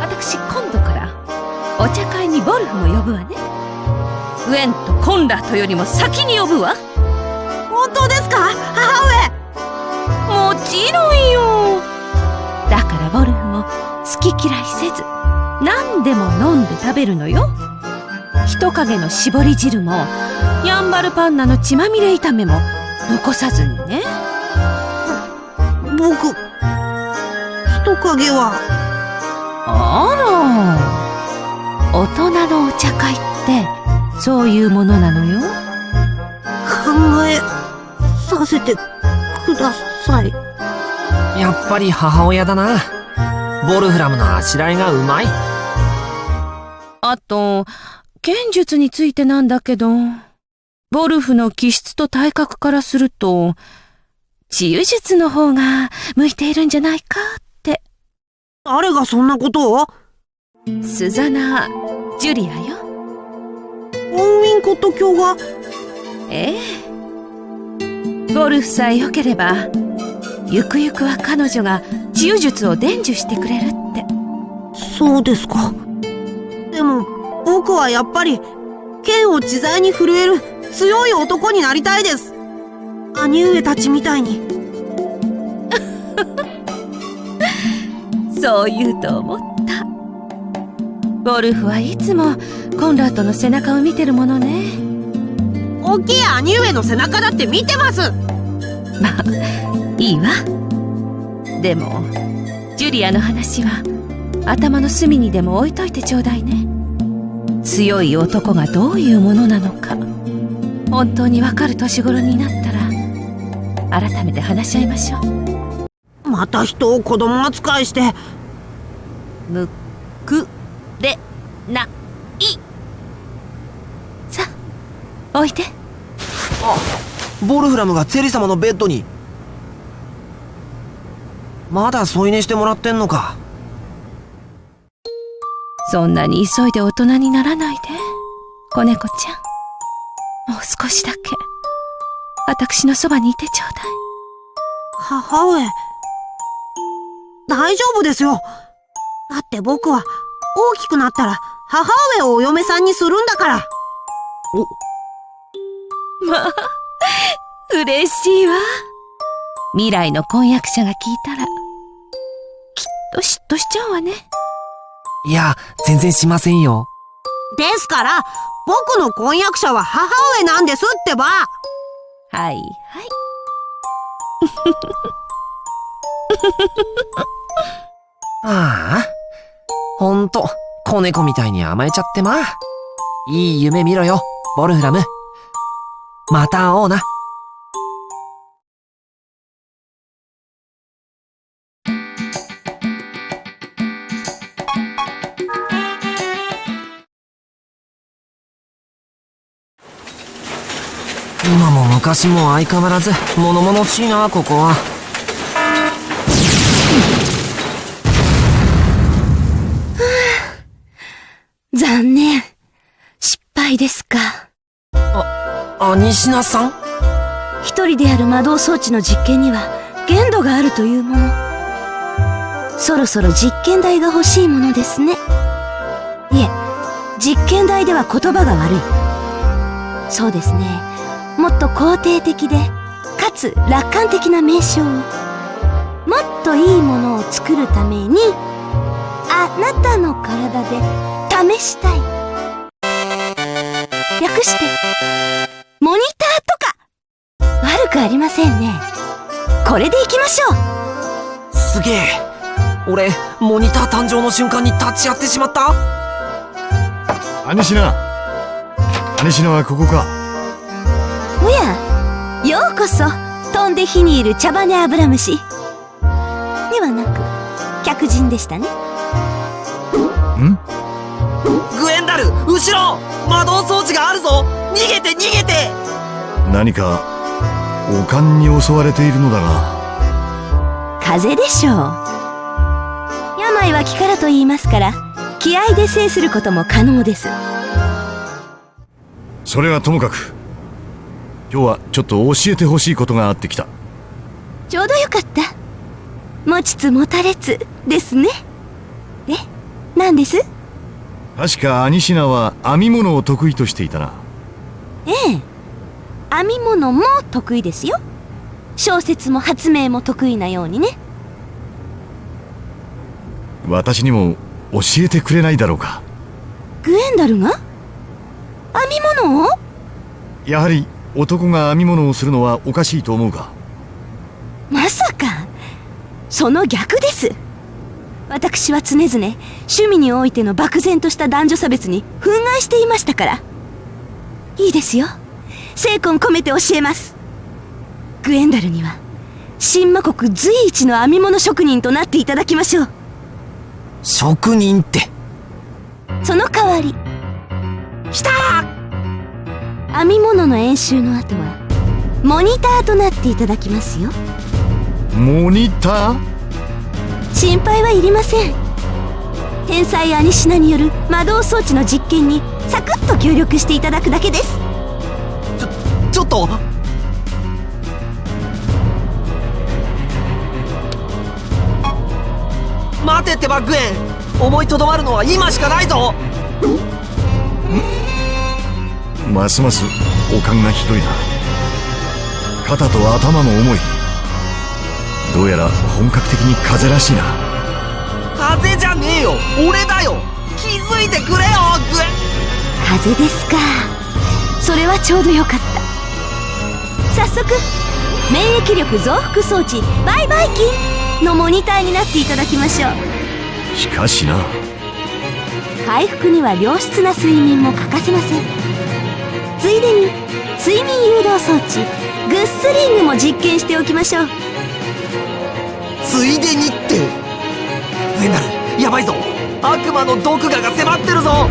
Speaker 8: 私今度からお茶会にボルフも呼ぶわね。グエンとコンラートよりも先に呼ぶわ。
Speaker 6: 本当ですか、母上。
Speaker 8: もちろんよ。だからボルフも好き嫌いせず何でも飲んで食べるのよ。人影の絞り汁もヤンバルパンナの血まみれ炒めも残さずにね。
Speaker 6: 僕人影は。
Speaker 8: あら、大人のお茶会ってそういうものなのよ。
Speaker 6: 考えさせてください。
Speaker 1: やっぱり母親だな。ボルフラムのあしらいがうまい。
Speaker 8: あと剣術についてなんだけど、ボルフの気質と体格からすると治癒術の方が向いているんじゃないかって。
Speaker 6: 誰がそんなことを。
Speaker 8: スザナ・ジュリアよ。
Speaker 6: オンウィンコット卿が。
Speaker 8: ええ、そ
Speaker 9: ゴルフさえ良ければゆくゆくは彼女が治癒術を伝授してくれるって。
Speaker 10: そうですか。でも僕はやっぱり剣を自在に振るえる強い男になりたいです。兄上たちみたいに。
Speaker 9: そう言うと思った。ゴルフはいつもコンラッドの背中を見てるものね。
Speaker 10: 大きい兄上の背中だって見てます。
Speaker 9: まあいいわ。でもジュリアの話は頭の隅にでも置いといてちょうだいね。強い男がどういうものなのか本当にわかる年頃になったら改めて話し合いましょう。
Speaker 10: また人を子供扱いして。
Speaker 9: むくれない。さあ置いて。
Speaker 1: ボルフラムがツェリ様のベッドに。まだ添い寝してもらってんのか。
Speaker 9: そんなに急いで大人にならないで、子猫ちゃん。もう少しだけ私のそばにいてちょうだい。
Speaker 10: 母上、大丈夫ですよ。だって僕は大きくなったら母上をお嫁さんにするんだから。
Speaker 9: まあ嬉しいわ。未来の婚約者が聞いたらきっと嫉妬しちゃうわね。
Speaker 1: いや、全然しませんよ。
Speaker 10: ですから僕の婚約者は母上なんですってば。
Speaker 9: はいはい
Speaker 1: ああ、ほんと子猫みたいに甘えちゃってまあ。いい夢見ろよ、ボルフラム。また会おうな。今も昔も相変わらず物々しいな、ここは。
Speaker 9: 残念。失敗ですか。
Speaker 1: アシナさん？
Speaker 9: 一人でやる魔導装置の実験には限度があるというもの。そろそろ実験台が欲しいものですね。いえ、実験台では言葉が悪い。そうですね。もっと肯定的でかつ楽観的な名称を。もっといいものを作るためにあなたの体で試したい。略してモニターとか。悪くありませんね。これでいきましょう。
Speaker 1: すげえ。俺モニター誕生の瞬間に立ち会ってしまった。
Speaker 7: アニシナはここか。
Speaker 9: おや、ようこそ飛んで火にいる茶羽アブラムシではなく客人でしたね。
Speaker 7: ん？
Speaker 1: グエンダル、後ろ魔導装置があるぞ。逃げて逃げて。
Speaker 7: 何か悪漢に襲われているのだが。
Speaker 9: 風邪でしょう。病は気からと言いますから気合で制することも可能です。
Speaker 7: それはともかく今日はちょっと教えてほしいことがあってきた。
Speaker 9: ちょうどよかった。持ちつ持たれつですね。で、何です？
Speaker 7: 確かアニシナは編み物を得意としていたな。
Speaker 9: ええ、編み物も得意ですよ。小説も発明も得意なようにね。
Speaker 7: 私にも教えてくれないだろうか。
Speaker 9: グエンダルが編み物を？
Speaker 7: やはり男が編み物をするのはおかしいと思うか。
Speaker 9: まさかその逆です。私は常々趣味においての漠然とした男女差別に憤慨していましたから。いいですよ、精魂込めて教えます。グエンダルには神魔国随一の編み物職人となっていただきましょう。
Speaker 1: 職人って。
Speaker 9: その代わり
Speaker 1: きた
Speaker 9: ー！編み物の演習の後はモニターとなっていただきますよ。
Speaker 7: モニター？
Speaker 9: 心配はいりません。天才アニシナによる魔導装置の実験にサクッと協力していただくだけです。
Speaker 1: ちょっと待てってばグエン、思いとどまるのは今しかないぞ。
Speaker 7: ますますおかんがひどいな。肩と頭も重い。どうやら本格的に風邪らしいな。
Speaker 1: 風邪じゃねえよ、俺だよ。気づいてくれよグエン。
Speaker 9: 風邪ですか。それはちょうどよかった。早速免疫力増幅装置バイバイキンのモニターになっていただきましょう。
Speaker 7: しかしな、
Speaker 9: 回復には良質な睡眠も欠かせません。ついでに睡眠誘導装置グッスリングも実験しておきましょう。
Speaker 1: ついでにってグエンダル、やばいぞ。悪魔の毒牙が迫ってるぞ。
Speaker 9: さあ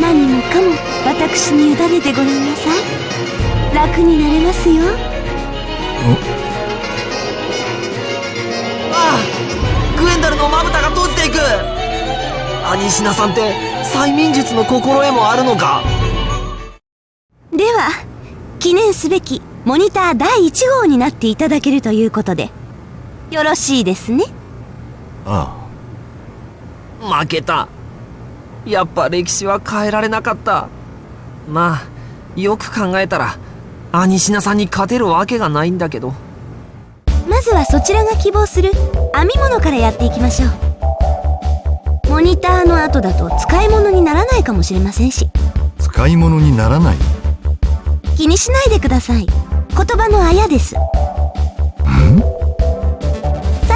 Speaker 9: 何もかも私に委ねてごらんなさい。楽になれますよ。
Speaker 1: ああ、グエンダルのまぶたが閉じていく。アニシナさんって催眠術の心得もあるのか。
Speaker 9: では記念すべきモニター第1号になっていただけるということでよろしいですね。
Speaker 7: あ
Speaker 1: 負けた。やっぱ歴史は変えられなかった。まあよく考えたらアニシナさんに勝てるわけがないんだけど。
Speaker 9: まずはそちらが希望する編み物からやっていきましょう。モニターの後だと使い物にならないかもしれませんし。
Speaker 7: 使い物にならない。
Speaker 9: 気にしないでください。言葉のあやです。さ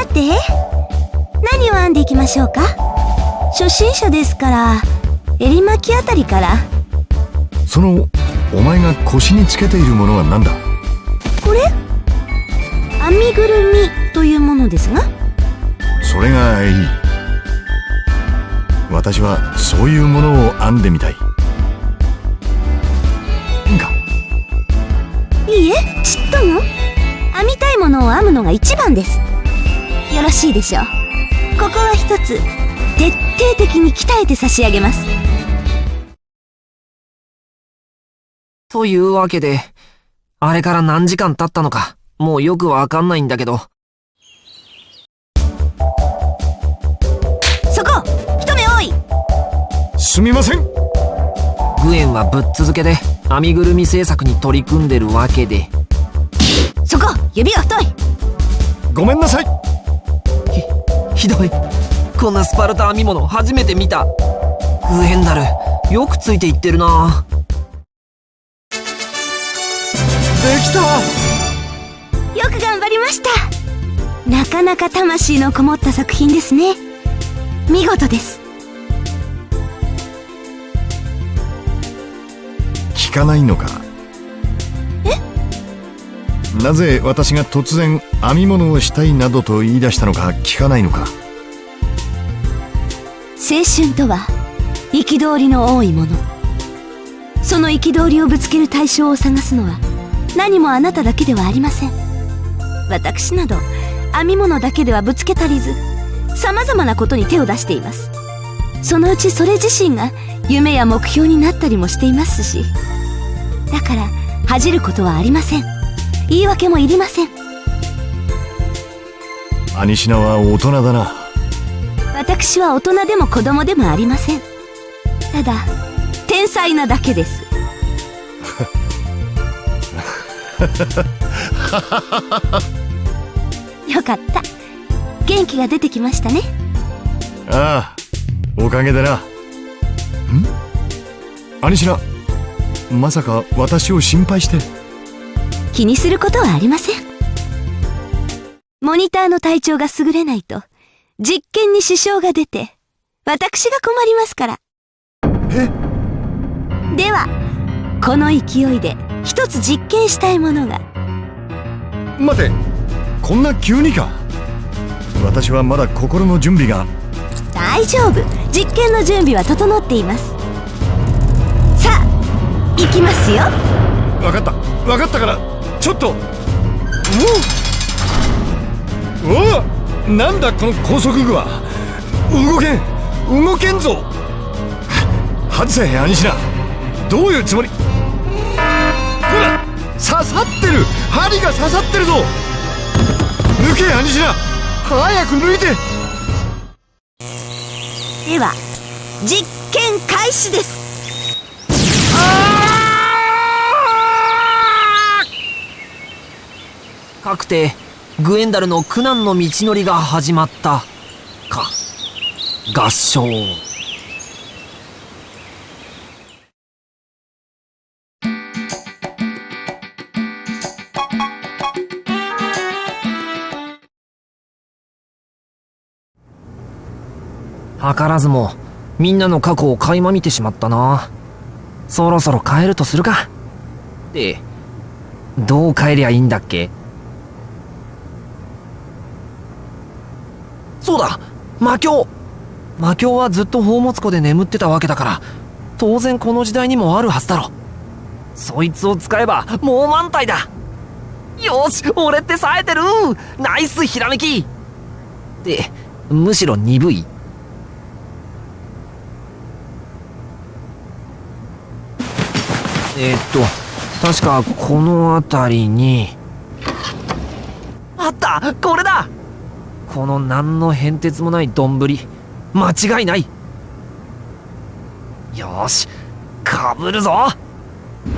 Speaker 9: て何を編んでいきましょうか。初心者ですから襟巻きあたりから。
Speaker 7: そのお前が腰につけているものは何だ。
Speaker 9: これ編みぐるみというものですが。
Speaker 7: それがいい。私はそういうものを編んでみたい。
Speaker 9: いいえ、ちっとも編みたいものを編むのが一番です。よろしいでしょう。ここは一つ徹底的に鍛えて差し上げます。
Speaker 1: というわけであれから何時間経ったのかもうよくわかんないんだけど。
Speaker 9: そこ一目多い。
Speaker 7: すみません。
Speaker 1: グエンはぶっ続けで編みぐるみ製作に取り組んでるわけで。
Speaker 9: そこ指が太い。
Speaker 7: ごめんなさい。
Speaker 1: ひどい。こんなスパルタ編み物初めて見た。グエンダルよくついていってるな。できた。
Speaker 9: よく頑張りました。なかなか魂のこもった作品ですね。見事です。
Speaker 7: 聞かないのか。なぜ私が突然編み物をしたいなどと言い出したのか聞かないのか。
Speaker 9: 青春とは憤りの多いもの。その憤りをぶつける対象を探すのは何もあなただけではありません。私など編み物だけではぶつけ足りず、様々なことに手を出しています。そのうちそれ自身が夢や目標になったりもしていますし。だから恥じることはありません。言い訳もいりません。
Speaker 7: アニシナは大人だな。
Speaker 9: 私は大人でも子供でもありません。ただ天才なだけです。よかった。元気が出てきましたね。
Speaker 7: ああ、おかげでな。アニシナ、まさか私を心配して。
Speaker 9: 気にすることはありません。モニターの体調が優れないと実験に支障が出て私が困りますから。ではこの勢いで一つ実験したいものが。
Speaker 7: 待て、こんな急にか。私はまだ心の準備が。
Speaker 9: 大丈夫、実験の準備は整っています。さあ行きますよ。
Speaker 7: 分かったから、ちょっと。おお、なんだこの高速具は。動けんぞ。外せアニシナ、どういうつもり。ほら、刺さってる。針が刺さってるぞ。抜けアニシナ、早く抜いて。
Speaker 10: では実験開始です。
Speaker 1: かくてグエンダルの苦難の道のりが始まったか。合唱。図らずもみんなの過去を垣間見てしまったな。そろそろ帰るとするか。で、どう帰りゃいいんだっけ。そうだ、魔境。魔境はずっと宝物庫で眠ってたわけだから、当然この時代にもあるはずだろ。そいつを使えばもう満体だ。よし、俺って冴えてる。ナイスひらめき。で、むしろ鈍い。確かこの辺りにあった。これだ。この何の変哲もない丼、間違いない。よし、かぶるぞ。い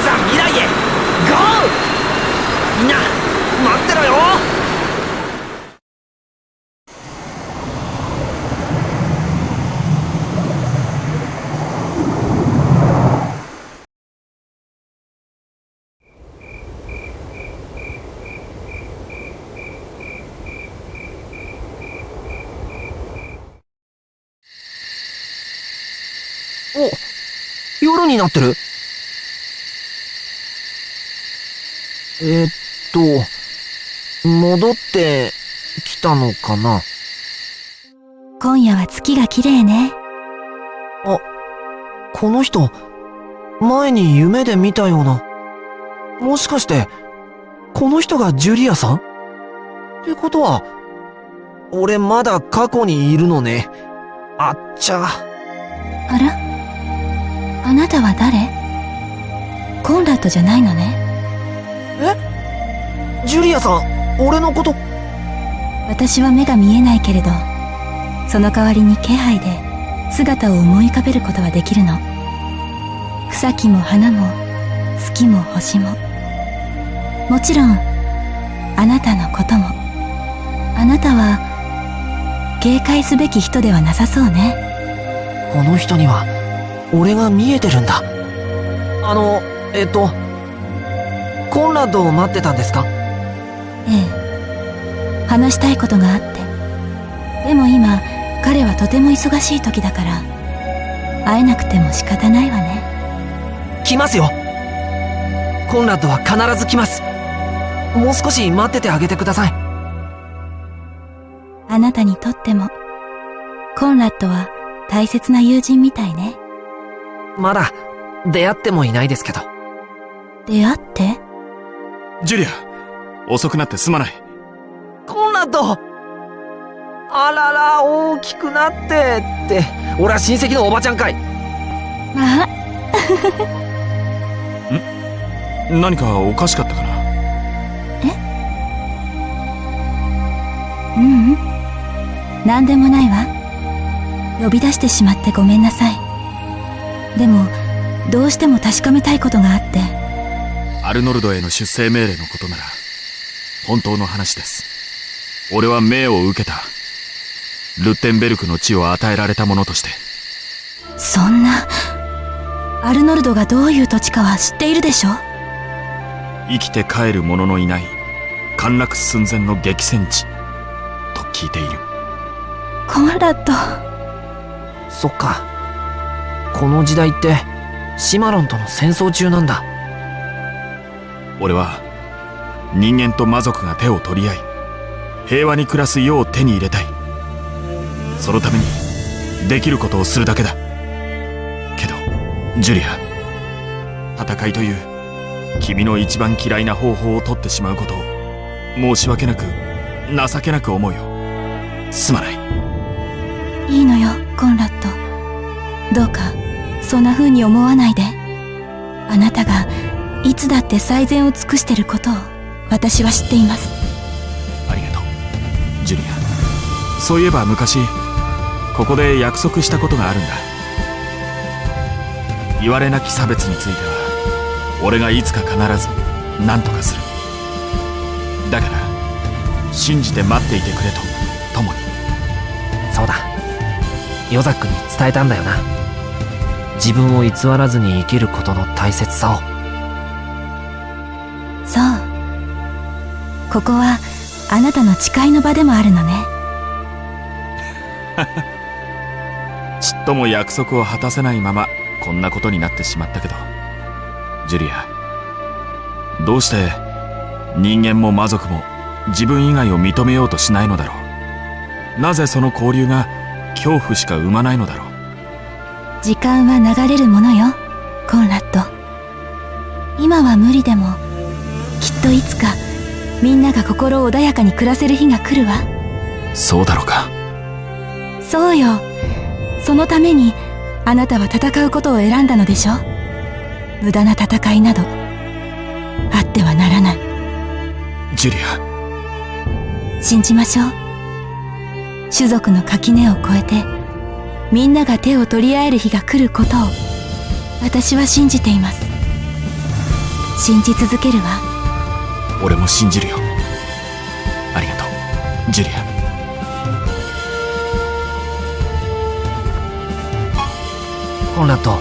Speaker 1: ざ未来へゴー。みんな待ってろよ。お、夜になってる。戻ってきたのかな。
Speaker 9: 今夜は月が綺麗ね。
Speaker 1: あ、この人、前に夢で見たような。もしかして、この人がジュリアさん？ってことは、俺まだ過去にいるのね。あっちゃ。
Speaker 9: あら？あなたは誰？コンラッドじゃないのね。
Speaker 1: え？ジュリアさん、俺のこと。
Speaker 9: 私は目が見えないけれど、その代わりに気配で姿を思い浮かべることはできるの。草木も花も月も星も、もちろんあなたのことも。あなたは警戒すべき人ではなさそうね。
Speaker 1: この人には俺が見えてるんだ。コンラッドを待ってたんですか？
Speaker 9: ええ、話したいことがあって。でも今彼はとても忙しい時だから、会えなくても仕方ないわね。
Speaker 1: 来ますよ。コンラッドは必ず来ます。もう少し待っててあげてください。
Speaker 9: あなたにとってもコンラッドは大切な友人みたいね。
Speaker 1: まだ出会ってもいないですけど。
Speaker 9: 出会って？
Speaker 3: ジュリア、遅くなってすまない。
Speaker 1: コンラッド、あらら、大きくなってって。俺は親戚のおばちゃんかい。
Speaker 9: まあ
Speaker 3: 何かおかしかったかな。
Speaker 9: ううん、なんでもないわ。呼び出してしまってごめんなさい。でもどうしても確かめたいことがあって。
Speaker 3: アルノルドへの出征命令のことなら本当の話です。俺は命を受けた。ルッテンベルクの地を与えられたものとして。
Speaker 9: そんな。アルノルドがどういう土地かは知っているでしょ。
Speaker 3: 生きて帰る者のいない陥落寸前の激戦地と聞いている。
Speaker 9: コンラッド。
Speaker 1: そっか、この時代ってシマロンとの戦争中なんだ。
Speaker 3: 俺は人間と魔族が手を取り合い平和に暮らす世を手に入れたい。そのためにできることをするだけだ。けどジュリア、戦いという君の一番嫌いな方法を取ってしまうことを申し訳なく情けなく思うよ。すまない。
Speaker 9: いいのよコンラッド。どうかそんな風に思わないで。あなたがいつだって最善を尽くしてることを私は知っています。
Speaker 3: ありがとうジュリア。そういえば昔ここで約束したことがあるんだ。言われなき差別については俺がいつか必ず何とかする。だから信じて待っていてくれと共に。
Speaker 1: そうだ。ヨザックに伝えたんだよな。自分を偽らずに生きることの大切さを。
Speaker 9: そう。ここはあなたの誓いの場でもあるのね。
Speaker 3: ちっとも約束を果たせないままこんなことになってしまったけど、ジュリア、どうして人間も魔族も自分以外を認めようとしないのだろう。なぜその交流が恐怖しか生まないのだろう。
Speaker 9: 時間は流れるものよ、コンラッド。今は無理でも、きっといつかみんなが心穏やかに暮らせる日が来るわ。
Speaker 3: そうだろうか。
Speaker 9: そうよ。そのためにあなたは戦うことを選んだのでしょ。無駄な戦いなどあってはならない。
Speaker 3: ジュリ
Speaker 9: ア、信じましょう。種族の垣根を越えてみんなが手を取り合える日が来ることを私は信じています。信じ続けるわ。
Speaker 3: 俺も信じるよ。ありがとうジュリア。
Speaker 1: コンラッド、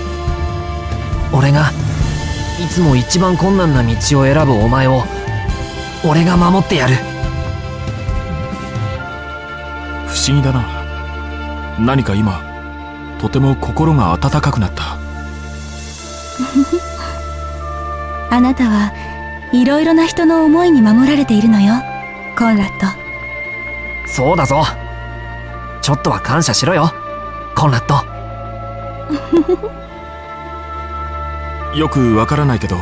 Speaker 1: 俺がいつも一番困難な道を選ぶお前を俺が守ってやる。
Speaker 3: 不思議だな。何か今とても心が温かくなった。
Speaker 9: あなたはいろいろな人の思いに守られているのよ、コンラッド。
Speaker 1: そうだぞ。ちょっとは感謝しろよ、コンラッド。
Speaker 3: よくわからないけど、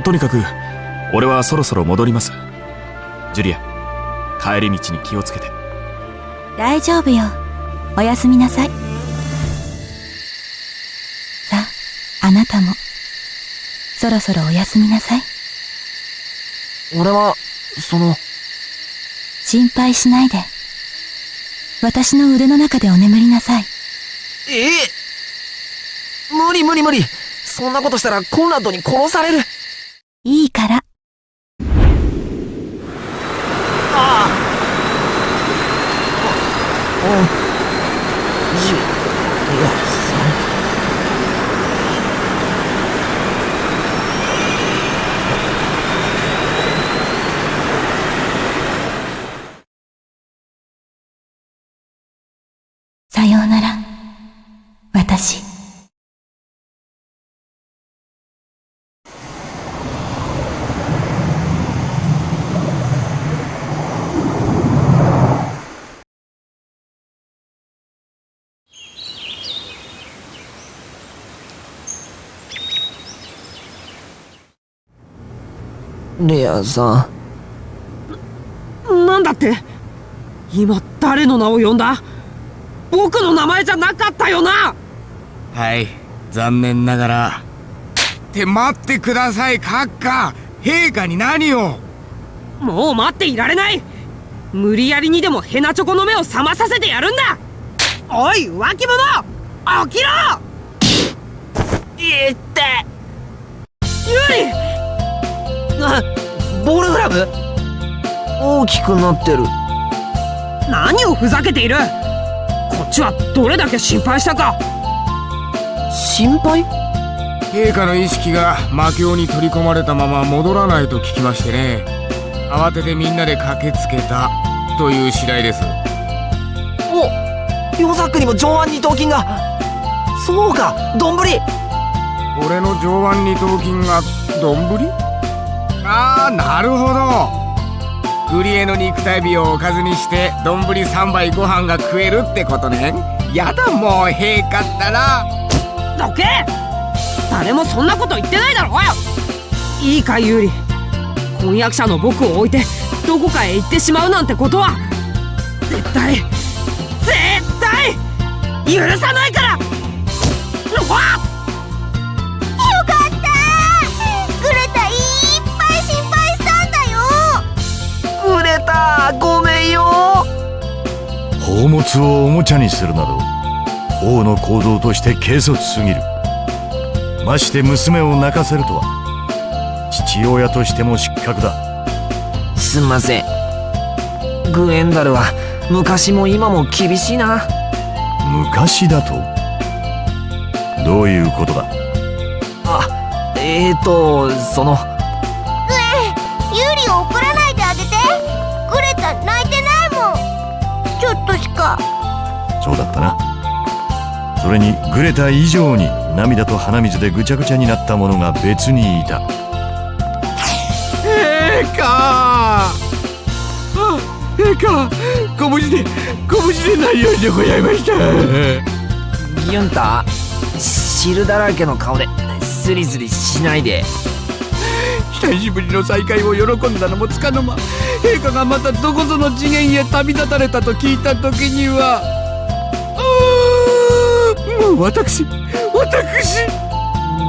Speaker 3: とにかく俺はそろそろ戻ります。ジュリア、帰り道に気をつけて。
Speaker 9: 大丈夫よ。おやすみなさい。さあ、あなたもそろそろおやすみなさい。
Speaker 1: 俺は
Speaker 9: 心配しないで。私の腕の中でお眠りなさい。
Speaker 1: 無理無理無理。そんなことしたらコンラッドに殺される。
Speaker 9: いいから。さようなら、私。
Speaker 1: レアさ
Speaker 2: ん。なんだって？今誰の名を呼んだ？僕の名前じゃなかったよな。
Speaker 5: はい、残念ながら。って待ってください、閣下。陛下に何を？
Speaker 2: もう待っていられない。無理やりにでもヘナチョコの目を覚まさせてやるんだ。おい脇者、起きろ！いってユリ！
Speaker 1: ボールグラブ？大きくなってる。
Speaker 2: 何をふざけている。こっちはどれだけ心配したか。
Speaker 1: 心配？
Speaker 5: 陛下の意識が魔境に取り込まれたまま戻らないと聞きましてね。慌ててみんなで駆けつけたという次第です。
Speaker 1: ヨザックにも上腕二頭筋が。そうか、丼。
Speaker 5: 俺の上腕二頭筋が丼？ああ、なるほど。グリエの肉体美をおかずにして丼3杯ご飯が食えるってことね。やだもう陛下ったら。
Speaker 2: どけ！誰もそんなこと言ってないだろうよ。いいかユーリ、婚約者の僕を置いてどこかへ行ってしまうなんてことは絶対許さないから。うわっ！
Speaker 6: よかった！グレタいっぱい心配した！
Speaker 1: 太、ごめんよ。
Speaker 7: 宝物をおもちゃにするなど王の行動として軽率すぎる。まして娘を泣かせるとは父親としても失格だ。
Speaker 1: すんません。グエンダルは昔も今も厳しいな。
Speaker 7: 昔だとどういうことだ。
Speaker 1: その
Speaker 6: ユーリを怒らないであげて。グレタ泣いてないもん。ちょっとしか。
Speaker 7: そうだったな。それにグレタ以上に涙と鼻水でぐちゃぐちゃになった者が別にいた。
Speaker 4: 陛下、陛下、ご無事でないようでございました。
Speaker 1: ギュンタ、汁だらけの顔でスリスリしないで。
Speaker 4: 久しぶりの再会を喜んだのもつかの間、陛下がまたどこぞの次元へ旅立たれたと聞いた時には、もう私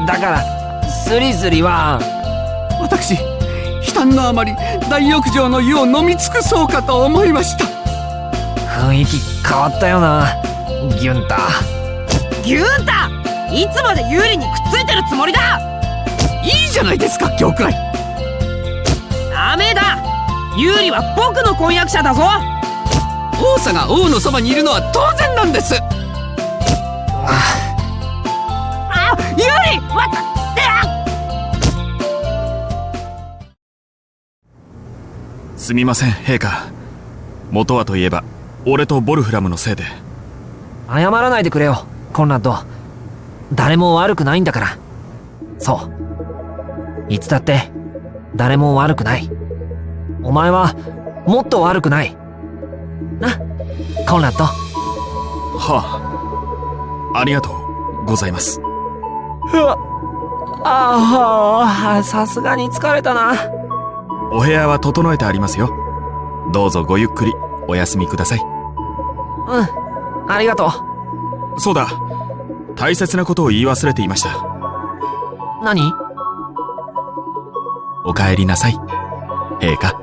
Speaker 1: だからスリスリは
Speaker 4: 悲嘆のあまり大浴場の湯を飲み尽くそうかと思いました。
Speaker 1: 雰囲気変わったよな、ギュンタ。
Speaker 10: ギュンタ、いつまでユーリにくっついてるつもりだ。
Speaker 4: いいじゃないですか、教会。
Speaker 10: ダメだ。ユーリは僕の婚約者だぞ。
Speaker 4: 王さが王のそばにいるのは当然なんです。
Speaker 10: ユーリ、待って。
Speaker 3: すみません、陛下。元はといえば俺とボルフラムのせいで。
Speaker 1: 謝らないでくれよ、コンラッド。誰も悪くないんだから。そう、いつだって誰も悪くない。お前はもっと悪くないな、コンラッド。
Speaker 3: はあ、ありがとうございます。
Speaker 1: さすがに疲れたな。
Speaker 3: お部屋は整えてありますよ。どうぞごゆっくりお休みください。
Speaker 1: うん、ありがとう。
Speaker 3: そうだ、大切なことを言い忘れていました。
Speaker 1: 何？
Speaker 3: お帰りなさい、陛下。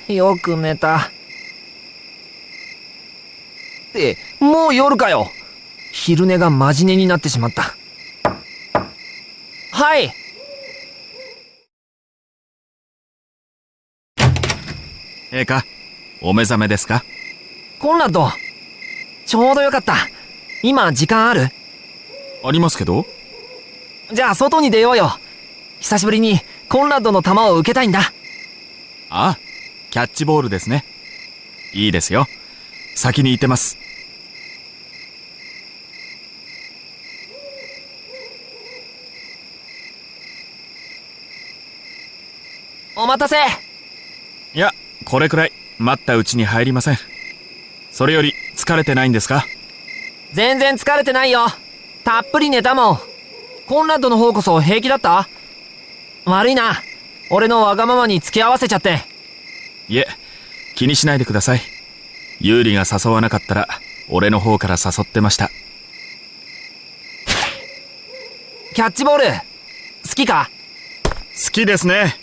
Speaker 1: よく寝た。もう夜かよ。昼寝がマジ寝になってしまった。はい。
Speaker 3: 陛下、お目覚めですか？
Speaker 1: コンラッド、ちょうどよかった。今時間ある？
Speaker 3: ありますけど。
Speaker 1: じゃあ外に出ようよ。久しぶりにコンラッドの球を受けたいんだ。
Speaker 3: ああ、キャッチボールですね。いいですよ。先に行ってます。
Speaker 1: お待たせ。
Speaker 3: いや、これくらい待ったうちに入りません。それより疲れてないんですか？
Speaker 1: 全然疲れてないよ。たっぷり寝たもん。コンラッドの方こそ平気だった？悪いな、俺のわがままに付き合わせちゃって。
Speaker 3: いえ、気にしないでください。ユーリが誘わなかったら俺の方から誘ってました。
Speaker 1: キャッチボール好きか？
Speaker 3: 好きですね。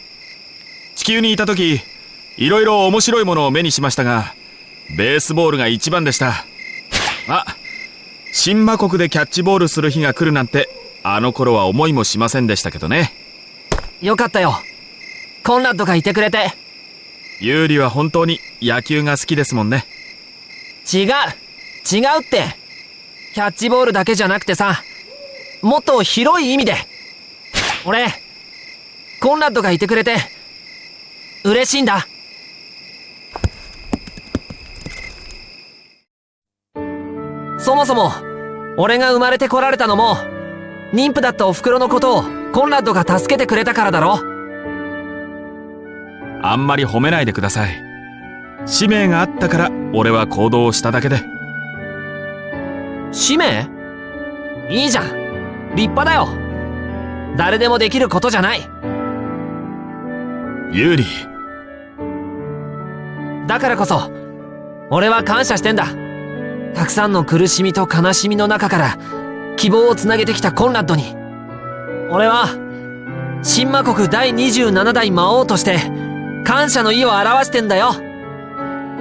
Speaker 3: 地球にいた時、いろいろ面白いものを目にしましたが、ベースボールが一番でした。新魔国でキャッチボールする日が来るなんて、あの頃は思いもしませんでしたけどね。
Speaker 1: よかったよ、コンラッドがいてくれて。
Speaker 3: ユーリは本当に野球が好きですもんね。
Speaker 1: 違うって。キャッチボールだけじゃなくてさ、もっと広い意味で。俺、コンラッドがいてくれて嬉しいんだ。そもそも俺が生まれてこられたのも妊婦だったお袋のことをコンラッドが助けてくれたからだろ。
Speaker 3: あんまり褒めないでください。使命があったから俺は行動をしただけで。
Speaker 1: 使命？いいじゃん。立派だよ。誰でもできることじゃない。
Speaker 3: ユーリ。
Speaker 1: だからこそ俺は感謝してんだ。たくさんの苦しみと悲しみの中から希望をつなげてきたコンラッドに、俺は神魔国第27代魔王として感謝の意を表してんだよ。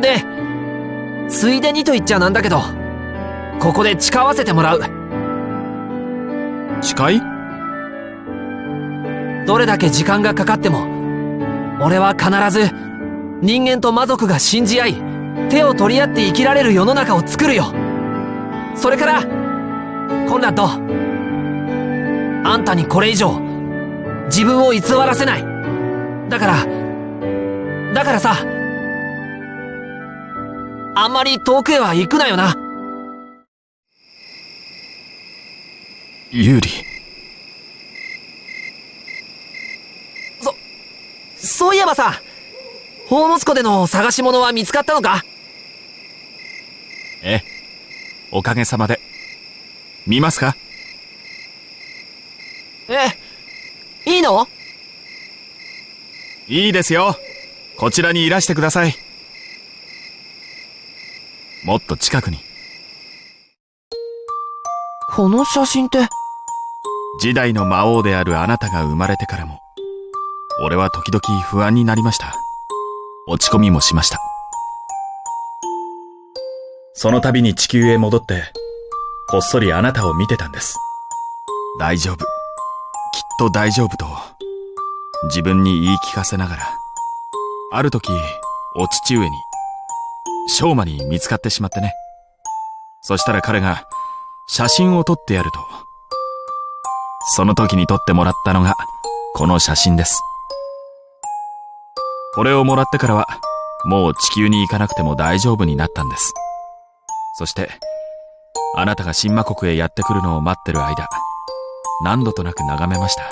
Speaker 1: で、ついでにと言っちゃなんだけど、ここで誓わせてもらう。
Speaker 3: 誓い？
Speaker 1: どれだけ時間がかかっても、俺は必ず人間と魔族が信じ合い、手を取り合って生きられる世の中を作るよ。それからコンラッド、あんたにこれ以上自分を偽らせない。だからさ、あんまり遠くへは行くなよな。
Speaker 3: ユーリ。
Speaker 1: そういえばさ、宝物庫での探し物は見つかったのか？
Speaker 3: ええ、おかげさまで。見ますか？
Speaker 1: いいの？
Speaker 3: いいですよ。こちらにいらしてください。もっと近くに。
Speaker 1: この写真って。
Speaker 3: 時代の魔王であるあなたが生まれてからも、俺は時々不安になりました。落ち込みもしました。その度に地球へ戻って、こっそりあなたを見てたんです。大丈夫。きっと大丈夫と、自分に言い聞かせながら、ある時、お父上に、ショーマに見つかってしまってね。そしたら彼が、写真を撮ってやると。その時に撮ってもらったのが、この写真です。これをもらってからは、もう地球に行かなくても大丈夫になったんです。そして、あなたが神魔国へやってくるのを待ってる間、何度となく眺めました。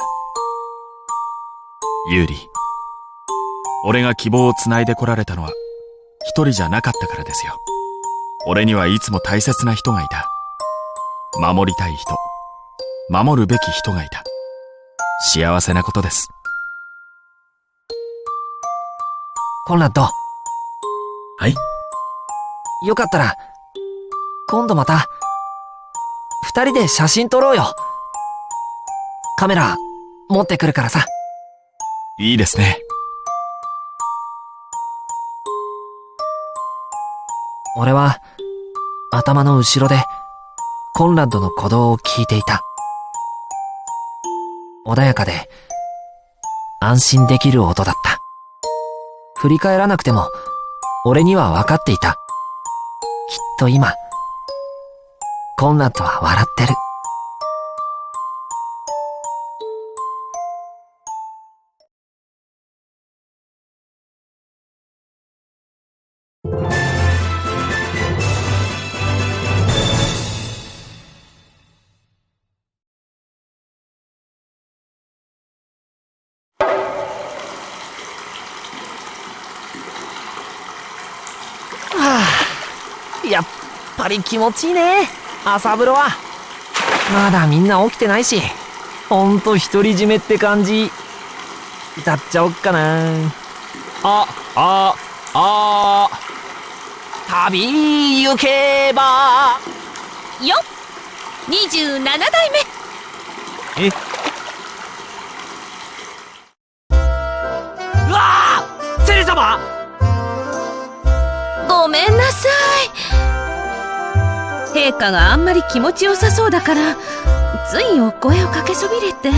Speaker 3: ユーリ、俺が希望をつないでこられたのは、一人じゃなかったからですよ。俺にはいつも大切な人がいた。守りたい人、守るべき人がいた。幸せなことです。
Speaker 1: コンラッド。
Speaker 3: はい。
Speaker 1: よかったら、今度また、二人で写真撮ろうよ。カメラ、持ってくるからさ。
Speaker 3: いいですね。
Speaker 1: 俺は、頭の後ろで、コンラッドの鼓動を聞いていた。穏やかで、安心できる音だった。振り返らなくても、俺には分かっていた。きっと今、コンラッドは笑ってる。やっぱり気持ちいいね、朝風呂は。まだみんな起きてないし、ほんと独り占めって感じ。歌っちゃおっかな。旅行けば
Speaker 8: よっ、27代目。
Speaker 1: うわー、セリ様。
Speaker 8: ごめんなさい。陛下があんまり気持ちよさそうだから、ついお声をかけそびれて。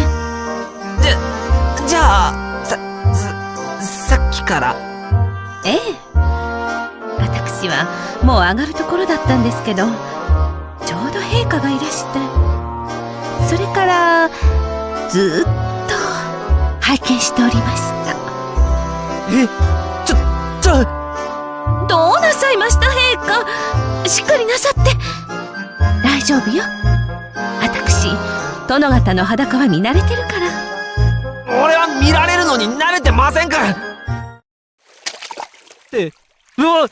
Speaker 1: じゃあ、さっきから。
Speaker 8: ええ。私はもう上がるところだったんですけど、ちょうど陛下がいらして、それからずっと拝見しておりました。どうなさいました陛下。しっかりなさって。大丈夫よ。私
Speaker 9: 殿方の裸は見慣れてるから。
Speaker 1: 俺は見られるのに慣れてませんから。ってうわ、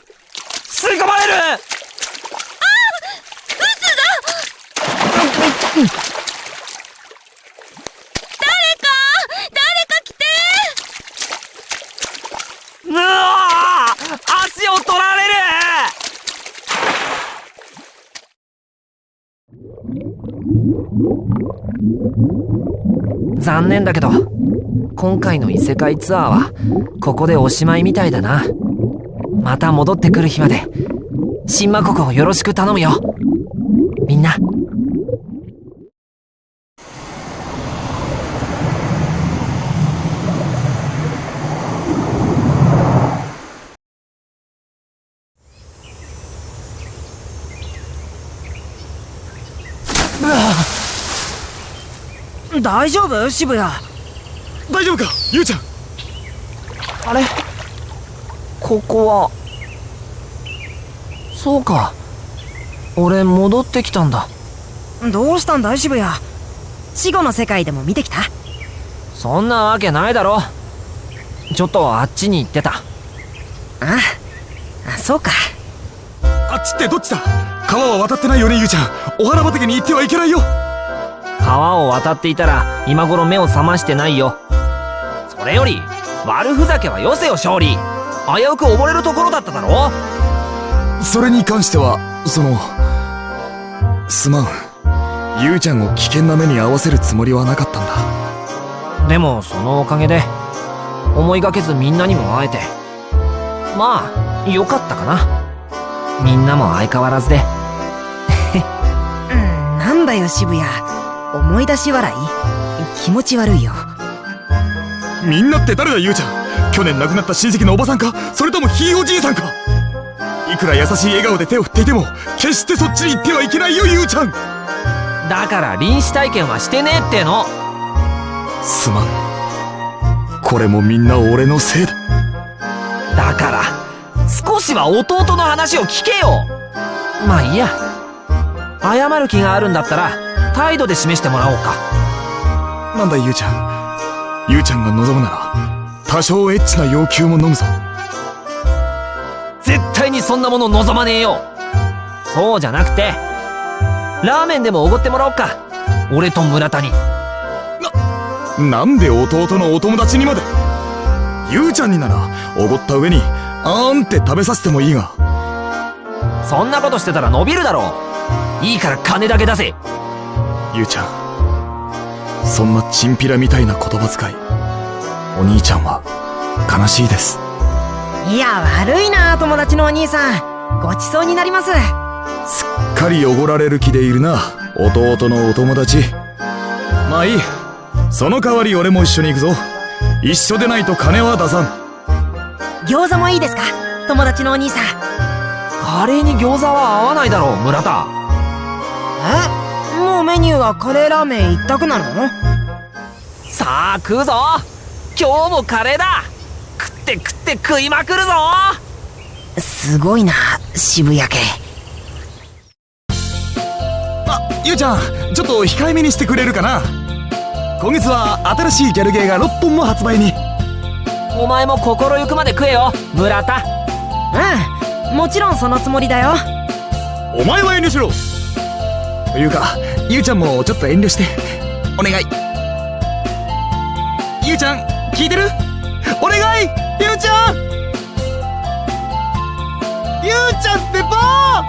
Speaker 1: 吸い込まれる。うわー、足を取られる。残念だけど今回の異世界ツアーはここでおしまいみたいだな。また戻ってくる日まで新魔国をよろしく頼むよ、みんな。
Speaker 2: 大丈夫渋谷？
Speaker 3: 大丈夫かゆうちゃん。
Speaker 1: あれ、ここは。そうか、俺戻ってきたんだ。
Speaker 2: どうしたんだい渋谷？死後の世界でも見てきた？
Speaker 1: そんなわけないだろ。ちょっとあっちに行ってた。
Speaker 2: ああ、そうか。
Speaker 3: あっちってどっちだ？川は渡ってないよねゆうちゃん。お花畑に行ってはいけないよ。
Speaker 1: 川を渡っていたら今頃目を覚ましてないよ。それより悪ふざけはよせよ勝利。危うく溺れるところだっただろ。
Speaker 3: それに関してはすまん。ゆうちゃんを危険な目に遭わせるつもりはなかったんだ。
Speaker 1: でもそのおかげで思いがけずみんなにも会えて、まあよかったかな。みんなも相変わらずで
Speaker 2: なんだよ渋谷、思い出し笑い？気持ち悪いよ。
Speaker 3: みんなって誰だゆうちゃん。去年亡くなった親戚のおばさんか、それともひいおじいさんか。いくら優しい笑顔で手を振っていても決してそっちに行ってはいけないよゆうちゃん。
Speaker 1: だから臨死体験はしてねえっての。
Speaker 3: すまん、これもみんな俺のせいだ。
Speaker 1: だから少しは弟の話を聞けよ。まあいいや、謝る気があるんだったら態度で示してもらおうか。
Speaker 3: なんだゆうちゃん。ゆうちゃんが望むなら多少エッチな要求も飲むぞ。
Speaker 1: 絶対にそんなもの望まねえよ。そうじゃなくてラーメンでもおごってもらおうか、俺と村田に。
Speaker 3: なんで弟のお友達にまで。ゆうちゃんにならおごった上にあーんって食べさせてもいいが。
Speaker 1: そんなことしてたら伸びるだろう。いいから金だけ出せ。
Speaker 3: ゆうちゃん、そんなチンピラみたいな言葉遣い、お兄ちゃんは悲しいです。
Speaker 2: いや悪いな友達のお兄さん、ごちそうになります。
Speaker 3: すっかりおごられる気でいるな弟のお友達。まあいい、その代わり俺も一緒に行くぞ。一緒でないと金は出さん。
Speaker 2: 餃子もいいですか友達のお兄さん。
Speaker 1: カレーに餃子は合わないだろう村田。
Speaker 2: もうメニューはカレーラーメン一択なの？
Speaker 1: さあ食うぞ。今日もカレーだ。食って食いまくるぞ。
Speaker 2: すごいな渋谷家。
Speaker 3: ゆうちゃん、ちょっと控えめにしてくれるかな。今月は新しいギャルゲーが6本も発売に。
Speaker 1: お前も心ゆくまで食えよ村田。
Speaker 2: もちろんそのつもりだよ。
Speaker 3: お前は遠慮しろ。というかゆうちゃんもちょっと遠慮してお願い。ゆうちゃん聞いてる？お願いゆうちゃん。ゆうちゃんってば。